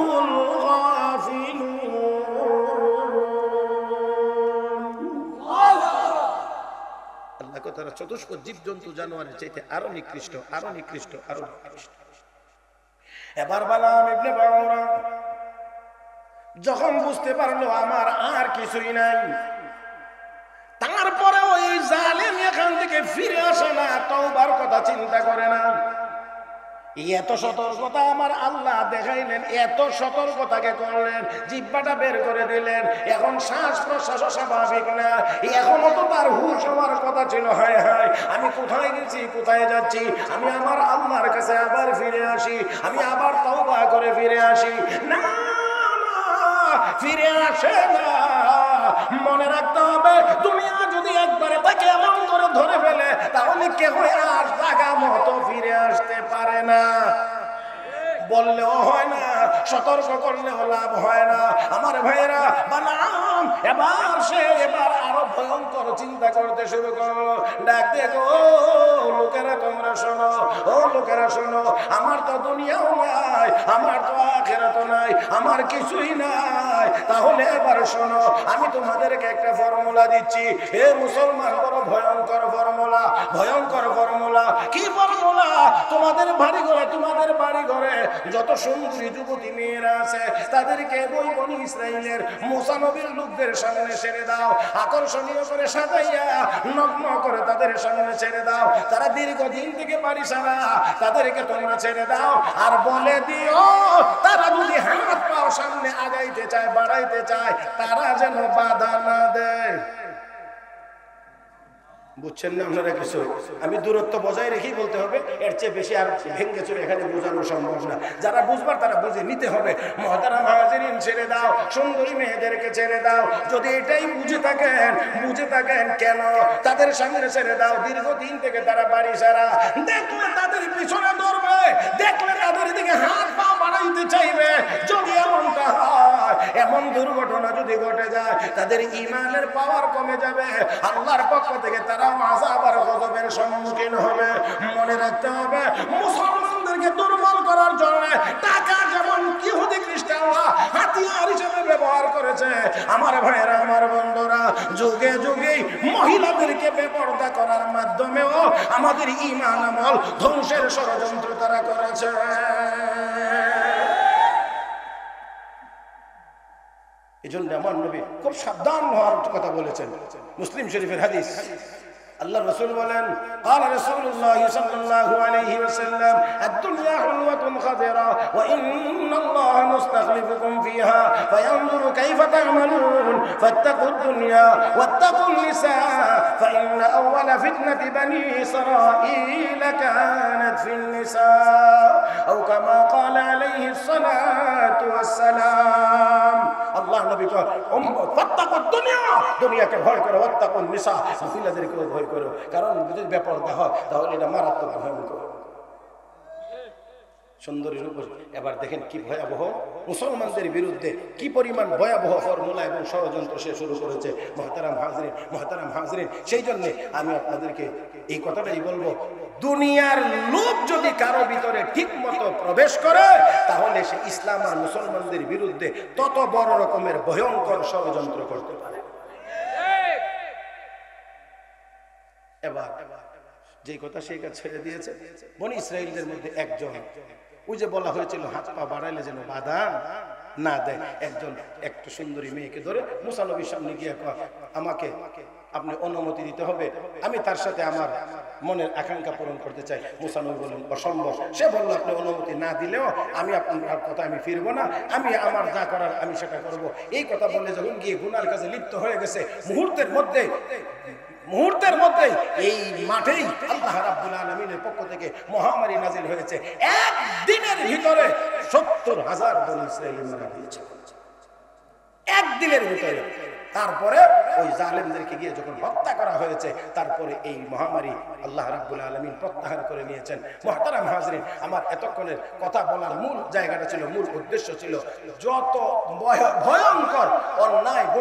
তারা চতুষ্প জীবজন্তু জানোয়ারের চাইতে আরো নিকৃষ্ট, আরো নিকৃষ্ট, আরো নিকৃষ্ট। এবার বালাম ইবনে বাউরা যখন বুঝতে পারলো আমার আর কিছুই নাই, তারপরে ওই জালেম এখান থেকে ফিরে আসে না, তওবার কথা চিন্তা করে না। এত সতর্কতা আমার আল্লাহ দেখাইলেন, এত সতর্কতাকে করলেন, জিহ্বাটা বের করে দিলেন, এখন শ্বাস প্রশ্বাস স্বাভাবিক না, এখনো তো তার হুঁশ হওয়ার কথা ছিল। হায় হায়, আমি কোথায় গেছি, কোথায় যাচ্ছি, আমি আমার আল্লাহর কাছে আবার ফিরে আসি, আমি আবার তওবা করে ফিরে আসি। না না, ফিরে আসে না। মনে রাখতে হবে, দুনিয়া যদি একবারে তাকে এমন করে ধরে ফেলে, তাহলে কেউ আর জায়গা মতো ফিরে আসতে পারে না। বললেও হয় না, সতর্ক করলেও লাভ হয় না। আমার ভাইয়েরা, বালাম এবার আরো ভয়ঙ্কর চিন্তা করতে শুরু করলো। ডাক দেখো, ও লোকেরা তোমরা শোনো, ও লোকেরা শোনো, আমার তো দুনিয়াও নাই, আমার তো আখিরাতও নাই, আমার কিছুই নাই। তাহলে এবার শোনো, আমি তোমাদেরকে একটা ফর্মুলা দিচ্ছি। হে মুসলমান, বড় ভয়ঙ্কর ফর্মুলা, ভয়ঙ্কর ফর্মুলা। কি ফর্মুলা? তোমাদের বাড়ি ঘরে, তোমাদের বাড়ি ঘরে যত সুন্দরী যুবতী মেয়েরা আছে, তাদেরকে ওই বনি ইসরাইলের মুসা নবীর লোকদের সামনে ছেড়ে দাও, আকর্ষণীয় করে সাজাইয়া নগ্ন করে তাদের সামনে ছেড়ে দাও। তারা দীর্ঘদিন থেকে বাড়ি ছাড়া, তাদেরকে তোমরা ছেড়ে দাও, আর বলে দিও তারা যদি হাত পাও সামনে আগাইতে চায়, বাড়াইতে চায়, তারা যেন বাধা না দেয়। বুঝছেন না আপনারা কিছু? আমি দূরত্ব বজায় রেখেই বলতে হবে, এর চেয়ে বেশি আর ভেঙ্গে চলে এখানে বোঝানো সম্ভব না। যারা বুঝবার তারা বুঝে নিতে হবে। মুহতারাম হাজিরিন, ছেড়ে দাও, সুন্দরী মেয়েদেরকে ছেড়ে দাও। যদি এটাই বুঝে থাকেন কেন তাদের সামনে ছেড়ে দাও? দীর্ঘদিন থেকে তারা বাড়ি ছাড়া, দেখলে তাদের পিছনে ধরবে, দেখলে তাদের দিকে হাত পা বাড়াইতে চাইবে। যদি এমনটা হয়, এমন দুর্ঘটনা যদি ঘটে যায়, তাদের ঈমানের পাওয়ার কমে যাবে, আল্লাহর পক্ষ থেকে তারা আযাব আর গজবের সম্মুখীন হবে। মনে রাখতে হবে, মুসলমানদেরকে দুর্বল করার জন্য টাকা যেমন ইহুদি খ্রিস্টানরা হাতিয়ার হিসেবে ব্যবহার করেছে, আমার ভাইয়েরা, আমার বন্ধুরা, যুগে যুগে মহিলাদেরকে বেপরদা করার মাধ্যমেও আমাদের ঈমান আমল ধ্বংসের ষড়যন্ত্র তারা করেছে। এজন্য আমার নবী খুব সাবধান হওয়ার কথা বলেছেন। মুসলিম শরীফের হাদিস, আল্লাহ রাসূল বলেন, قال رسول الله صلى الله عليه وسلم الدنيا حلوة خضراء وإن الله مستخلفكم فيها فينظر كيف تعملون فاتقوا الدنيا واتقوا النساء فإن أول فتنة بني إسرائيل كانت في النساء أو كما قال عليه الصلاة والسلام। আল্লাহ নবী কয়, ফাত্তাকুদ দুনিয়া, দুনিয়াকে ভয় করো, ওয়াত্তাকুন নিসা, মহিলাদেরকে ভয় করো, কারণ যদি বেপরদা হয় তাহলে এটা মারাত্মক ভয়ঙ্কর। সুন্দরীর উপর এবার দেখেন কি ভয়াবহ, মুসলমানদের বিরুদ্ধে কি পরিমাণ ভয়াবহ ফর্মুলা এবং ষড়যন্ত্র সে শুরু করেছে। মুহতারাম হাজরিন, সেই জন্য আমি আপনাদেরকে এই কথাটাই বলবো, দুনিয়ার লোভ যদি কারো ভিতরে ঠিক মতো প্রবেশ করে, তাহলে সে ইসলাম আর মুসলমানদের বিরুদ্ধে তত বড় রকমের ভয়ঙ্কর ষড়যন্ত্র করতে পারে। এবার যে কথা সেই কাজ ছেড়ে দিয়েছে। বনি ইসরাইলদের মধ্যে একজন, ওই যে বলা হয়েছিল হাত পা বাড়াইলে যেন বাধা, না দেয়, একজন একটা সুন্দরী মেয়েকে ধরে মুসা নবীর সামনে গিয়ে কয়, আমাকে আপনি অনুমতি দিতে হবে, আমি তার সাথে আমার মনের আকাঙ্ক্ষা পূরণ করতে চাই। মুসা নবী বললেন অসম্ভব। সে বলল আপনি অনুমতি না দিলেও আমি আপনার কথা আমি ফিরবো না, আমি আমার যা করার আমি সেটা করব। এই কথা বলে যখন গিয়ে গুনার কাছে লিপ্ত হয়ে গেছে, মুহূর্তের মধ্যেই এই মাঠেই আল্লাহ রাব্বুল আলামিনের পক্ষ থেকে মহামারী নাজিল হয়েছে। একদিনের ভিতরে ৭০,০০০ বনী ইসরাঈল মারা গিয়েছে, একদিনের ভিতরে। তারপরে ওই জালেমদেরকে গিয়ে যখন হত্যা করা হয়েছে, তারপরে এই মহামারী আল্লাহ রাব্বুল আলামিন প্রত্যাহার করে নিয়েছেন। মুহতারাম হাজরিন, আমার এতক্ষণের কথা বলার মূল জায়গাটা ছিল, মূল উদ্দেশ্য ছিল, যত ভয়ঙ্কর অন্যায়